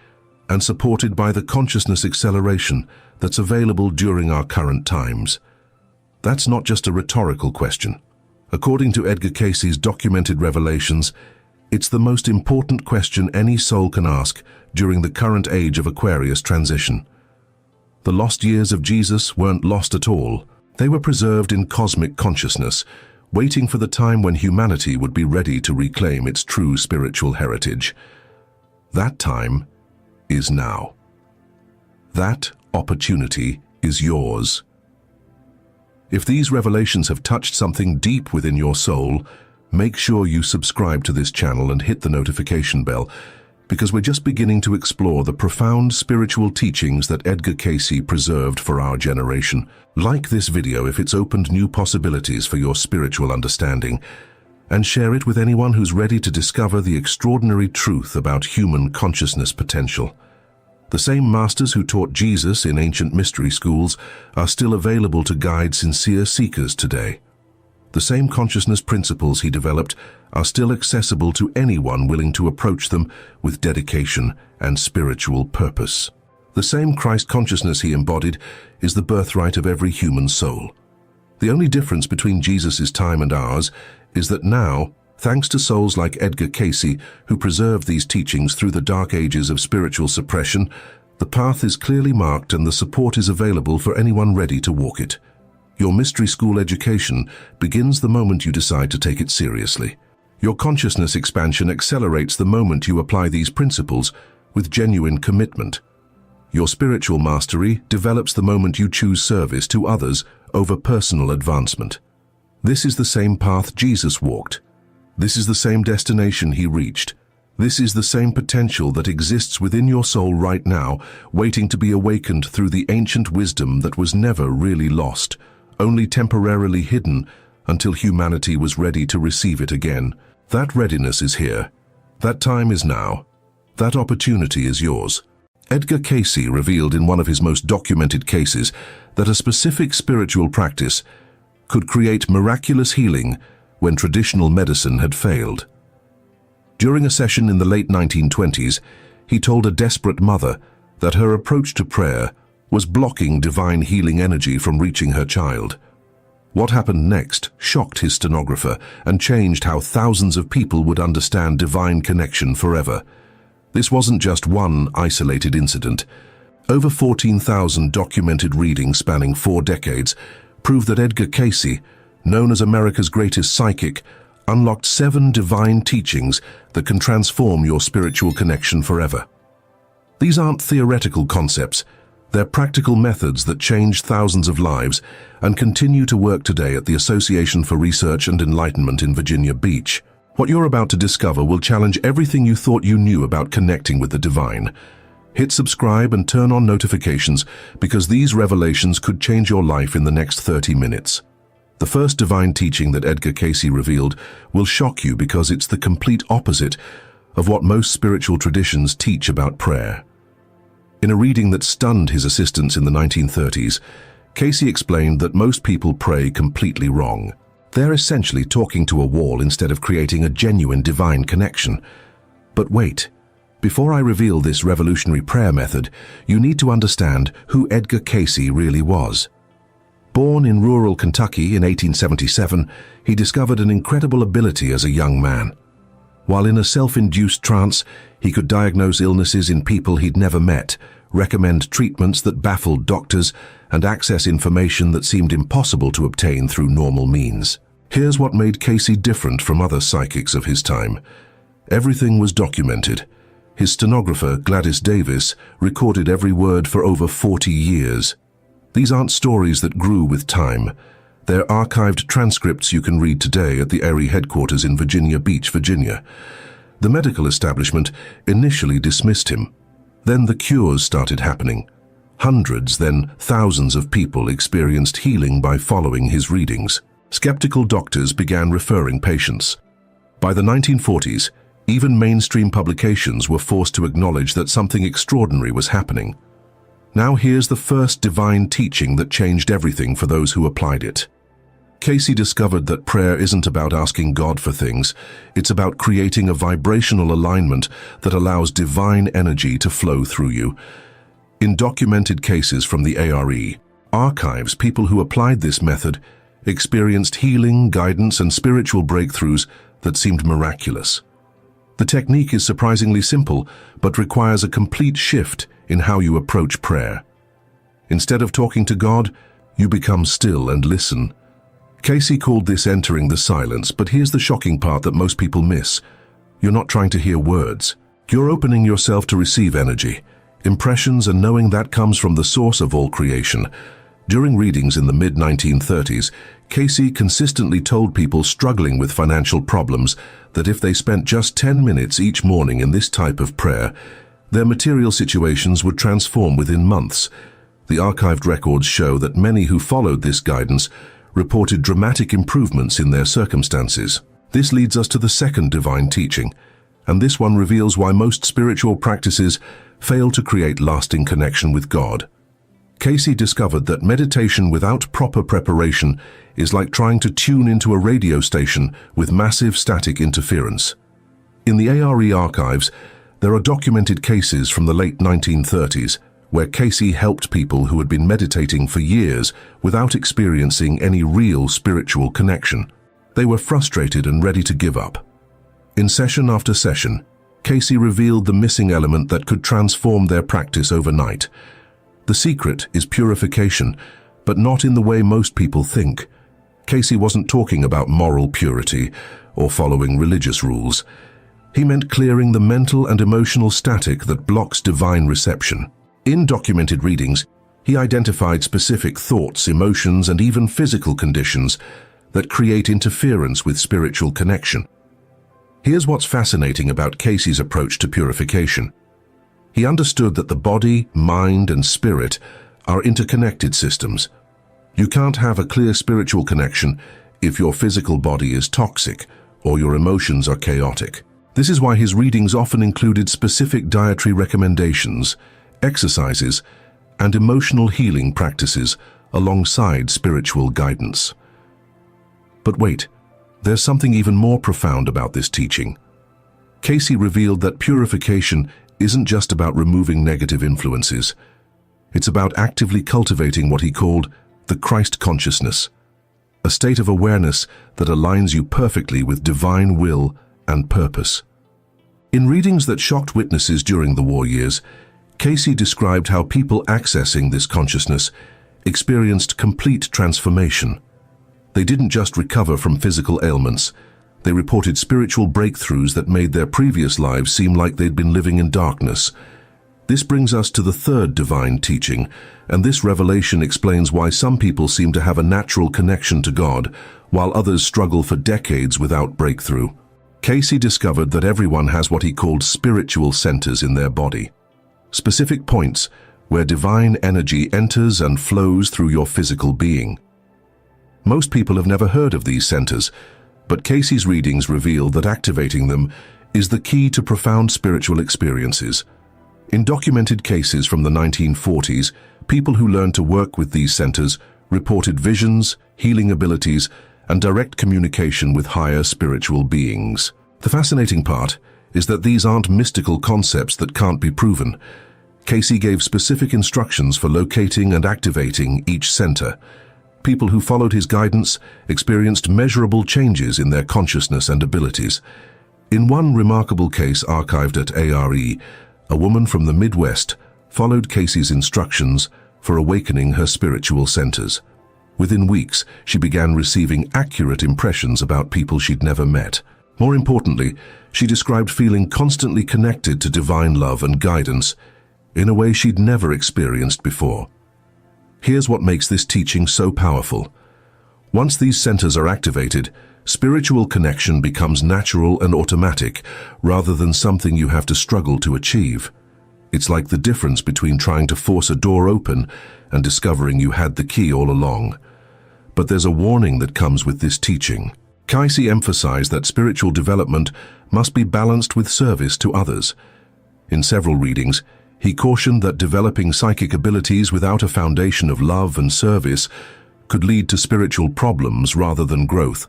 and supported by the consciousness acceleration that's available during our current times? That's not just a rhetorical question. According to Edgar Cayce's documented revelations, it's the most important question any soul can ask during the current age of Aquarius transition. The lost years of Jesus weren't lost at all. They were preserved in cosmic consciousness, waiting for the time when humanity would be ready to reclaim its true spiritual heritage. That time is now. That opportunity is yours. If these revelations have touched something deep within your soul, make sure you subscribe to this channel and hit the notification bell, because we're just beginning to explore the profound spiritual teachings that Edgar Cayce preserved for our generation. Like this video if it's opened new possibilities for your spiritual understanding, and share it with anyone who's ready to discover the extraordinary truth about human consciousness potential. The same masters who taught Jesus in ancient mystery schools are still available to guide sincere seekers today. The same consciousness principles he developed are still accessible to anyone willing to approach them with dedication and spiritual purpose. The same Christ consciousness he embodied is the birthright of every human soul. The only difference between Jesus' time and ours is that now, thanks to souls like Edgar Cayce, who preserved these teachings through the dark ages of spiritual suppression, the path is clearly marked and the support is available for anyone ready to walk it. Your mystery school education begins the moment you decide to take it seriously. Your consciousness expansion accelerates the moment you apply these principles with genuine commitment. Your spiritual mastery develops the moment you choose service to others over personal advancement. This is the same path Jesus walked. This is the same destination he reached. This is the same potential that exists within your soul right now, waiting to be awakened through the ancient wisdom that was never really lost, only temporarily hidden until humanity was ready to receive it again. That readiness is here. That time is now. That opportunity is yours. Edgar Cayce revealed in one of his most documented cases that a specific spiritual practice could create miraculous healing when traditional medicine had failed. During a session in the late 1920s, he told a desperate mother that her approach to prayer was blocking divine healing energy from reaching her child. What happened next shocked his stenographer and changed how thousands of people would understand divine connection forever. This wasn't just one isolated incident. Over 14,000 documented readings spanning 4 decades prove that Edgar Cayce, known as America's greatest psychic, unlocked 7 divine teachings that can transform your spiritual connection forever. These aren't theoretical concepts. They're practical methods that changed thousands of lives and continue to work today at the Association for Research and Enlightenment in Virginia Beach. What you're about to discover will challenge everything you thought you knew about connecting with the divine. Hit subscribe and turn on notifications because these revelations could change your life in the next 30 minutes. The first divine teaching that Edgar Cayce revealed will shock you because it's the complete opposite of what most spiritual traditions teach about prayer. In a reading that stunned his assistants in the 1930s, Cayce explained that most people pray completely wrong. They're essentially talking to a wall instead of creating a genuine divine connection. But wait, before I reveal this revolutionary prayer method, you need to understand who Edgar Cayce really was. Born in rural Kentucky in 1877, he discovered an incredible ability as a young man. While in a self-induced trance, he could diagnose illnesses in people he'd never met, recommend treatments that baffled doctors, and access information that seemed impossible to obtain through normal means. Here's what made Cayce different from other psychics of his time. Everything was documented. His stenographer, Gladys Davis, recorded every word for over 40 years. These aren't stories that grew with time. They're archived transcripts you can read today at the Erie headquarters in Virginia Beach, Virginia. The medical establishment initially dismissed him. Then the cures started happening. Hundreds, then thousands of people experienced healing by following his readings. Skeptical doctors began referring patients. By the 1940s, even mainstream publications were forced to acknowledge that something extraordinary was happening. Now here's the first divine teaching that changed everything for those who applied it. Cayce discovered that prayer isn't about asking God for things. It's about creating a vibrational alignment that allows divine energy to flow through you. In documented cases from the ARE archives, people who applied this method experienced healing, guidance, and spiritual breakthroughs that seemed miraculous. The technique is surprisingly simple, but requires a complete shift in how you approach prayer. Instead of talking to God, you become still and listen. Cayce called this entering the silence, but here's the shocking part that most people miss. You're not trying to hear words. You're opening yourself to receive energy, impressions, and knowing that comes from the source of all creation. During readings in the mid-1930s, Cayce consistently told people struggling with financial problems that if they spent just 10 minutes each morning in this type of prayer, their material situations would transform within months. The archived records show that many who followed this guidance reported dramatic improvements in their circumstances. This leads us to the second divine teaching, and this one reveals why most spiritual practices fail to create lasting connection with God. Cayce discovered that meditation without proper preparation is like trying to tune into a radio station with massive static interference. In the ARE archives, there are documented cases from the late 1930s where Cayce helped people who had been meditating for years without experiencing any real spiritual connection. They were frustrated and ready to give up. In session after session, Cayce revealed the missing element that could transform their practice overnight. The secret is purification, but not in the way most people think. Cayce wasn't talking about moral purity or following religious rules. He meant clearing the mental and emotional static that blocks divine reception. In documented readings, he identified specific thoughts, emotions, and even physical conditions that create interference with spiritual connection. Here's what's fascinating about Cayce's approach to purification. He understood that the body, mind, and spirit are interconnected systems. You can't have a clear spiritual connection if your physical body is toxic or your emotions are chaotic. This is why his readings often included specific dietary recommendations, exercises, and emotional healing practices alongside spiritual guidance. But wait, there's something even more profound about this teaching. Cayce revealed that purification isn't just about removing negative influences. It's about actively cultivating what he called the Christ consciousness, a state of awareness that aligns you perfectly with divine will and purpose. In readings that shocked witnesses during the war years, Cayce described how people accessing this consciousness experienced complete transformation. They didn't just recover from physical ailments, they reported spiritual breakthroughs that made their previous lives seem like they'd been living in darkness. This brings us to the third divine teaching, and this revelation explains why some people seem to have a natural connection to God, while others struggle for decades without breakthrough. Cayce discovered that everyone has what he called spiritual centers in their body. Specific points where divine energy enters and flows through your physical being. Most people have never heard of these centers, but Cayce's readings reveal that activating them is the key to profound spiritual experiences. In documented cases from the 1940s, people who learned to work with these centers reported visions, healing abilities, and direct communication with higher spiritual beings. The fascinating part is that these aren't mystical concepts that can't be proven. Cayce gave specific instructions for locating and activating each center. People who followed his guidance experienced measurable changes in their consciousness and abilities. In one remarkable case archived at ARE, a woman from the Midwest followed Cayce's instructions for awakening her spiritual centers. Within weeks, she began receiving accurate impressions about people she'd never met. More importantly, she described feeling constantly connected to divine love and guidance in a way she'd never experienced before. Here's what makes this teaching so powerful. Once these centers are activated, spiritual connection becomes natural and automatic, rather than something you have to struggle to achieve. It's like the difference between trying to force a door open and discovering you had the key all along. But there's a warning that comes with this teaching. Cayce emphasized that spiritual development must be balanced with service to others. In several readings, he cautioned that developing psychic abilities without a foundation of love and service could lead to spiritual problems rather than growth.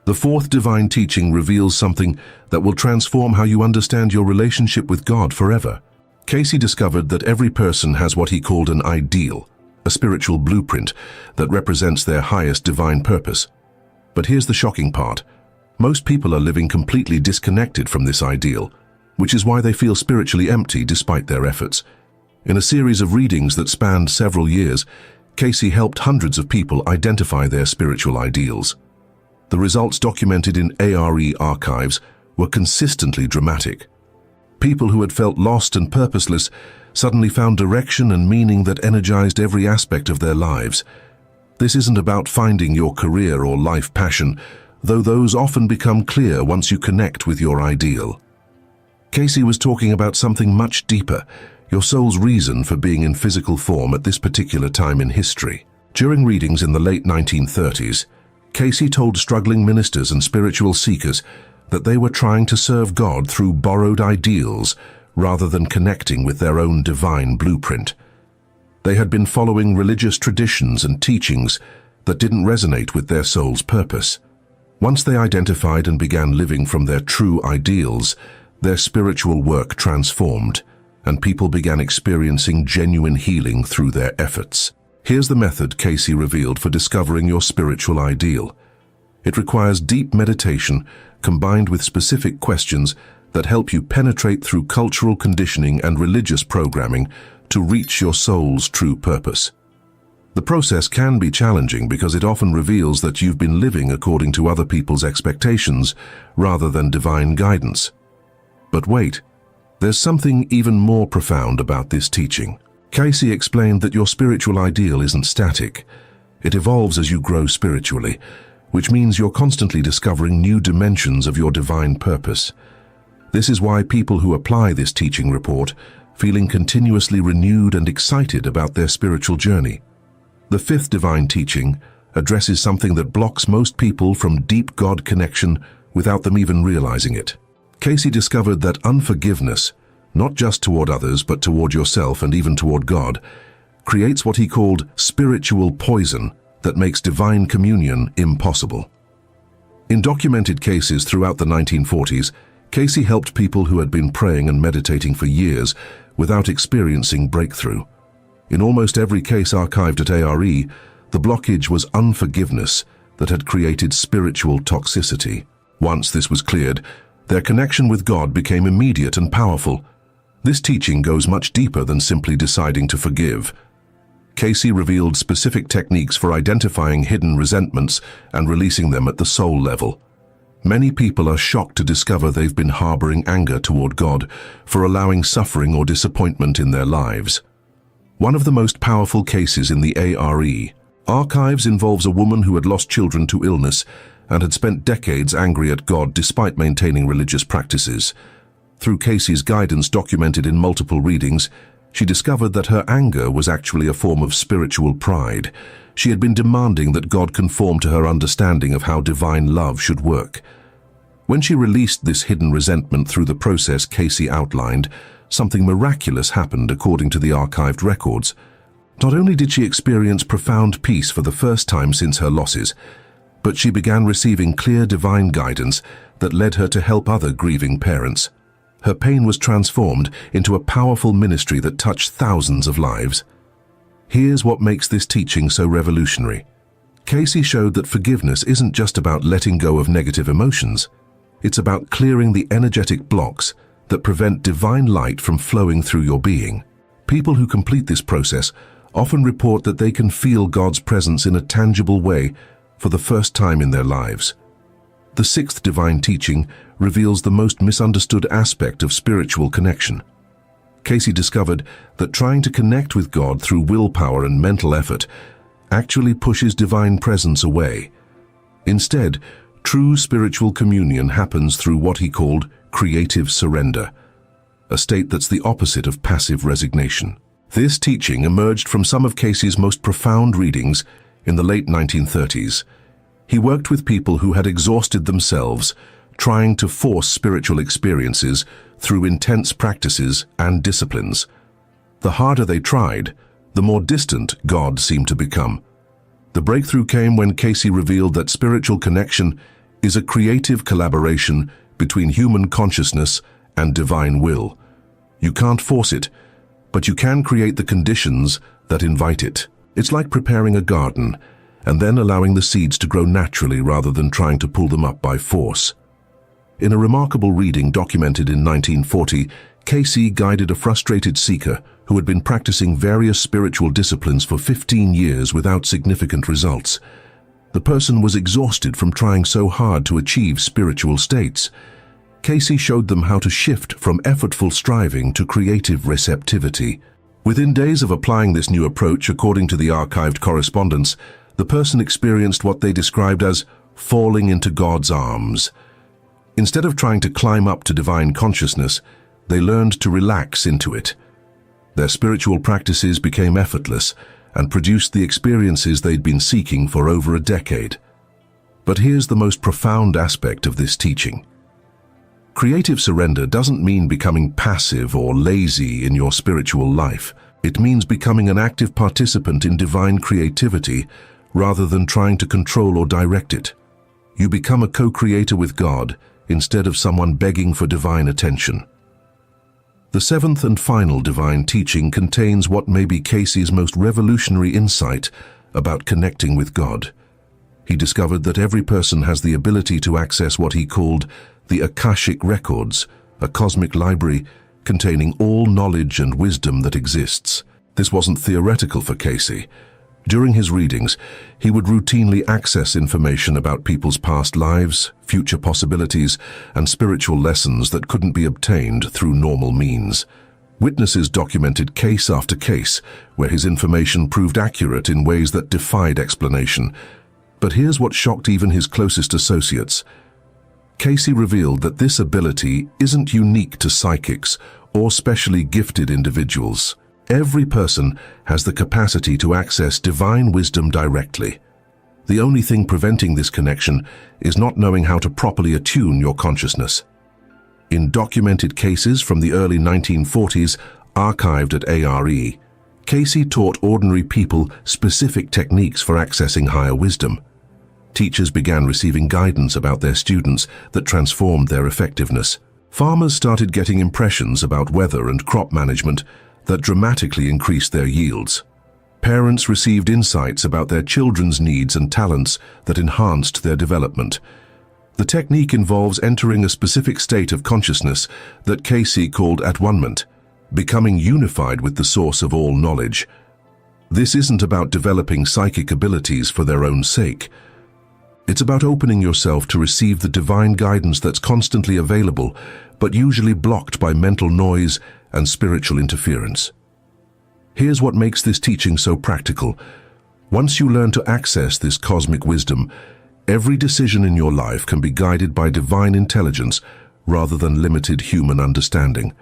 The fourth divine teaching reveals something that will transform how you understand your relationship with God forever. Cayce discovered that every person has what he called an ideal, a spiritual blueprint that represents their highest divine purpose. But here's the shocking part. Most people are living completely disconnected from this ideal, which is why they feel spiritually empty despite their efforts. In a series of readings that spanned several years, Cayce helped hundreds of people identify their spiritual ideals. The results documented in ARE archives were consistently dramatic. People who had felt lost and purposeless suddenly found direction and meaning that energized every aspect of their lives. This isn't about finding your career or life passion, though those often become clear once you connect with your ideal. Cayce was talking about something much deeper, your soul's reason for being in physical form at this particular time in history. During readings in the late 1930s, Cayce told struggling ministers and spiritual seekers that they were trying to serve God through borrowed ideals rather than connecting with their own divine blueprint. They had been following religious traditions and teachings that didn't resonate with their soul's purpose. Once they identified and began living from their true ideals, their spiritual work transformed, and people began experiencing genuine healing through their efforts. Here's the method Cayce revealed for discovering your spiritual ideal. It requires deep meditation combined with specific questions that help you penetrate through cultural conditioning and religious programming to reach your soul's true purpose. The process can be challenging because it often reveals that you've been living according to other people's expectations rather than divine guidance. But wait, there's something even more profound about this teaching. Cayce explained that your spiritual ideal isn't static. It evolves as you grow spiritually, which means you're constantly discovering new dimensions of your divine purpose. This is why people who apply this teaching report feeling continuously renewed and excited about their spiritual journey. The fifth divine teaching addresses something that blocks most people from deep God connection without them even realizing it. Cayce discovered that unforgiveness, not just toward others but toward yourself and even toward God, creates what he called spiritual poison that makes divine communion impossible. In documented cases throughout the 1940s, Cayce helped people who had been praying and meditating for years without experiencing breakthrough. In almost every case archived at ARE, the blockage was unforgiveness that had created spiritual toxicity. Once this was cleared, their connection with God became immediate and powerful. This teaching goes much deeper than simply deciding to forgive. Cayce revealed specific techniques for identifying hidden resentments and releasing them at the soul level. Many people are shocked to discover they've been harboring anger toward God for allowing suffering or disappointment in their lives. One of the most powerful cases in the ARE archives involves a woman who had lost children to illness and had spent decades angry at God despite maintaining religious practices. Through Cayce's guidance documented in multiple readings, she discovered that her anger was actually a form of spiritual pride. She had been demanding that God conform to her understanding of how divine love should work. When she released this hidden resentment through the process Cayce outlined, something miraculous happened according to the archived records. Not only did she experience profound peace for the first time since her losses, but she began receiving clear divine guidance that led her to help other grieving parents. Her pain was transformed into a powerful ministry that touched thousands of lives. Here's what makes this teaching so revolutionary. Cayce showed that forgiveness isn't just about letting go of negative emotions. It's about clearing the energetic blocks that prevent divine light from flowing through your being. People who complete this process often report that they can feel God's presence in a tangible way for the first time in their lives. The sixth divine teaching reveals the most misunderstood aspect of spiritual connection. Cayce discovered that trying to connect with God through willpower and mental effort actually pushes divine presence away. Instead, true spiritual communion happens through what he called creative surrender, a state that's the opposite of passive resignation. This teaching emerged from some of Cayce's most profound readings in the late 1930s. He worked with people who had exhausted themselves, trying to force spiritual experiences through intense practices and disciplines. The harder they tried, the more distant God seemed to become. The breakthrough came when Cayce revealed that spiritual connection is a creative collaboration between human consciousness and divine will. You can't force it, but you can create the conditions that invite it. It's like preparing a garden and then allowing the seeds to grow naturally rather than trying to pull them up by force. In a remarkable reading documented in 1940, Cayce guided a frustrated seeker who had been practicing various spiritual disciplines for 15 years without significant results. The person was exhausted from trying so hard to achieve spiritual states. Cayce showed them how to shift from effortful striving to creative receptivity. Within days of applying this new approach, according to the archived correspondence, the person experienced what they described as falling into God's arms. Instead of trying to climb up to divine consciousness, they learned to relax into it. Their spiritual practices became effortless and produced the experiences they'd been seeking for over a decade. But here's the most profound aspect of this teaching. Creative surrender doesn't mean becoming passive or lazy in your spiritual life. It means becoming an active participant in divine creativity rather than trying to control or direct it. You become a co-creator with God instead of someone begging for divine attention. The seventh and final divine teaching contains what may be Cayce's most revolutionary insight about connecting with God. He discovered that every person has the ability to access what he called the Akashic records, a cosmic library containing all knowledge and wisdom that exists. This wasn't theoretical for Cayce. During his readings, he would routinely access information about people's past lives, future possibilities, and spiritual lessons that couldn't be obtained through normal means. Witnesses documented case after case where his information proved accurate in ways that defied explanation. But here's what shocked even his closest associates. Cayce revealed that this ability isn't unique to psychics or specially gifted individuals. Every person has the capacity to access divine wisdom directly. The only thing preventing this connection is not knowing how to properly attune your consciousness. In documented cases from the early 1940s, archived at ARE, Cayce taught ordinary people specific techniques for accessing higher wisdom. Teachers began receiving guidance about their students that transformed their effectiveness. Farmers started getting impressions about weather and crop management that dramatically increased their yields. Parents received insights about their children's needs and talents that enhanced their development. The technique involves entering a specific state of consciousness that Cayce called at-one-ment, becoming unified with the source of all knowledge. This isn't about developing psychic abilities for their own sake. It's about opening yourself to receive the divine guidance that's constantly available, but usually blocked by mental noise and spiritual interference. Here's what makes this teaching so practical. Once you learn to access this cosmic wisdom, every decision in your life can be guided by divine intelligence rather than limited human understanding.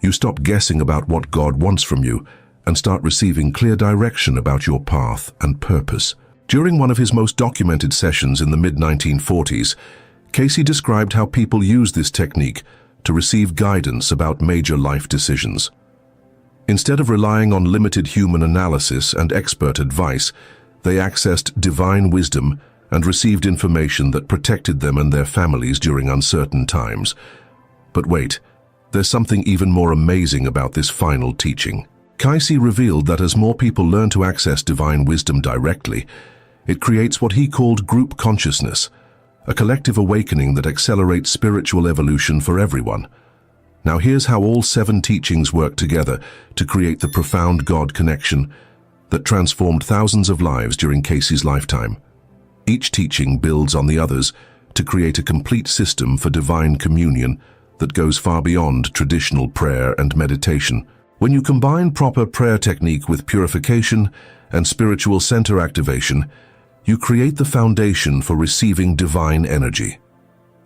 You stop guessing about what God wants from you and start receiving clear direction about your path and purpose. During one of his most documented sessions in the mid-1940s, Cayce described how people use this technique to receive guidance about major life decisions. Instead of relying on limited human analysis and expert advice, they accessed divine wisdom and received information that protected them and their families during uncertain times. But wait, there's something even more amazing about this final teaching. Cayce revealed that as more people learn to access divine wisdom directly, it creates what he called group consciousness, a collective awakening that accelerates spiritual evolution for everyone. Now here's how all 7 teachings work together to create the profound God connection that transformed thousands of lives during Cayce's lifetime. Each teaching builds on the others to create a complete system for divine communion that goes far beyond traditional prayer and meditation. When you combine proper prayer technique with purification and spiritual center activation, you create the foundation for receiving divine energy.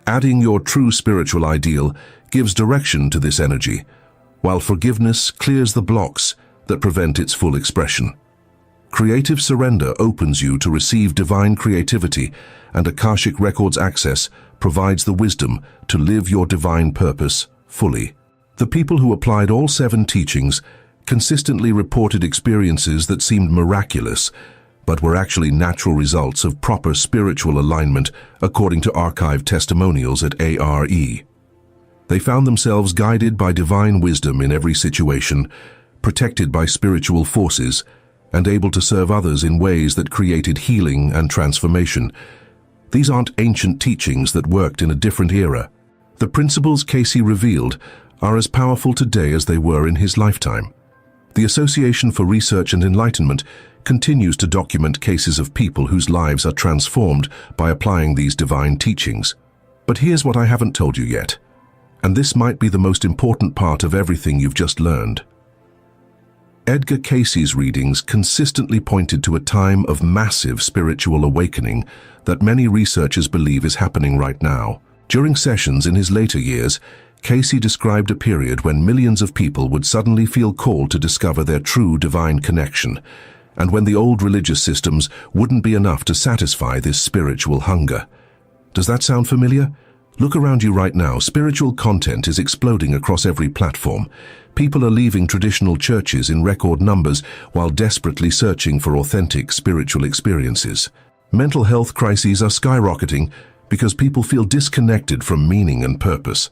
Adding your true spiritual ideal gives direction to this energy, while forgiveness clears the blocks that prevent its full expression. Creative surrender opens you to receive divine creativity, and Akashic Records access provides the wisdom to live your divine purpose fully. The people who applied all 7 teachings consistently reported experiences that seemed miraculous, but were actually natural results of proper spiritual alignment according to archived testimonials at ARE. They found themselves guided by divine wisdom in every situation, protected by spiritual forces, and able to serve others in ways that created healing and transformation. These aren't ancient teachings that worked in a different era. The principles Cayce revealed are as powerful today as they were in his lifetime. The Association for Research and Enlightenment continues to document cases of people whose lives are transformed by applying these divine teachings. But here's what I haven't told you yet, and this might be the most important part of everything you've just learned. Edgar Cayce's readings consistently pointed to a time of massive spiritual awakening that many researchers believe is happening right now. During sessions in his later years, Cayce described a period when millions of people would suddenly feel called to discover their true divine connection, and when the old religious systems wouldn't be enough to satisfy this spiritual hunger. Does that sound familiar? Look around you right now. Spiritual content is exploding across every platform. People are leaving traditional churches in record numbers while desperately searching for authentic spiritual experiences. Mental health crises are skyrocketing because people feel disconnected from meaning and purpose.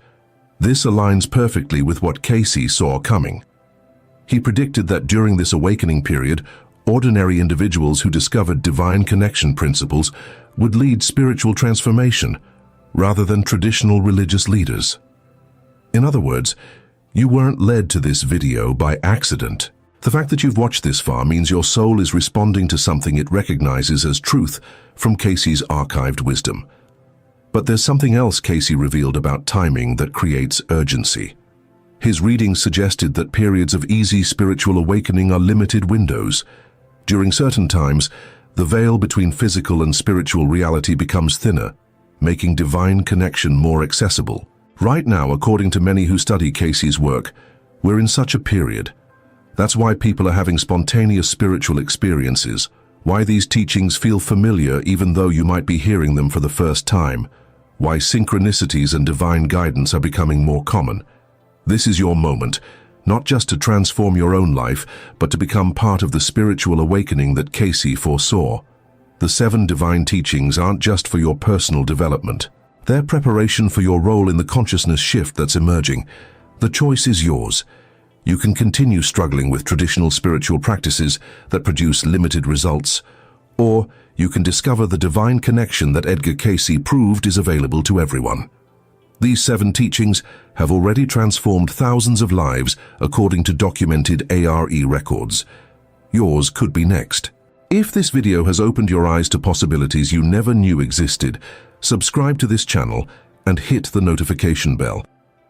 This aligns perfectly with what Cayce saw coming. He predicted that during this awakening period, ordinary individuals who discovered divine connection principles would lead spiritual transformation rather than traditional religious leaders. In other words, you weren't led to this video by accident. The fact that you've watched this far means your soul is responding to something it recognizes as truth from Cayce's archived wisdom. But there's something else Cayce revealed about timing that creates urgency. His readings suggested that periods of easy spiritual awakening are limited windows. During certain times, the veil between physical and spiritual reality becomes thinner, making divine connection more accessible. Right now, according to many who study Cayce's work, we're in such a period. That's why people are having spontaneous spiritual experiences, why these teachings feel familiar even though you might be hearing them for the first time, why synchronicities and divine guidance are becoming more common. This is your moment, not just to transform your own life, but to become part of the spiritual awakening that Cayce foresaw. The 7 divine teachings aren't just for your personal development. They're preparation for your role in the consciousness shift that's emerging. The choice is yours. You can continue struggling with traditional spiritual practices that produce limited results, or you can discover the divine connection that Edgar Cayce proved is available to everyone. These 7 teachings have already transformed thousands of lives according to documented ARE records. Yours could be next. If this video has opened your eyes to possibilities you never knew existed, subscribe to this channel and hit the notification bell.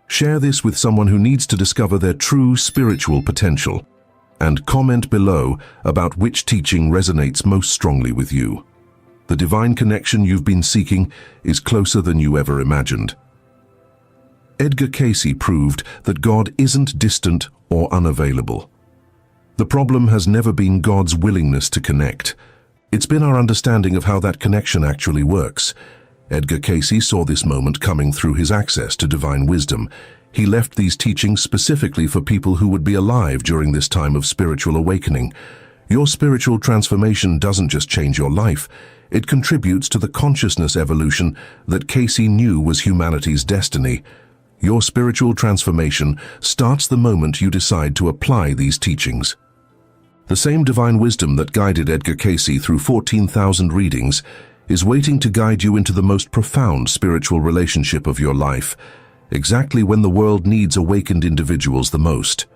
Share this with someone who needs to discover their true spiritual potential, and comment below about which teaching resonates most strongly with you. The divine connection you've been seeking is closer than you ever imagined. Edgar Cayce proved that God isn't distant or unavailable. The problem has never been God's willingness to connect. It's been our understanding of how that connection actually works. Edgar Cayce saw this moment coming through his access to divine wisdom. He left these teachings specifically for people who would be alive during this time of spiritual awakening. Your spiritual transformation doesn't just change your life, it contributes to the consciousness evolution that Cayce knew was humanity's destiny. Your spiritual transformation starts the moment you decide to apply these teachings. The same divine wisdom that guided Edgar Cayce through 14,000 readings is waiting to guide you into the most profound spiritual relationship of your life, exactly when the world needs awakened individuals the most.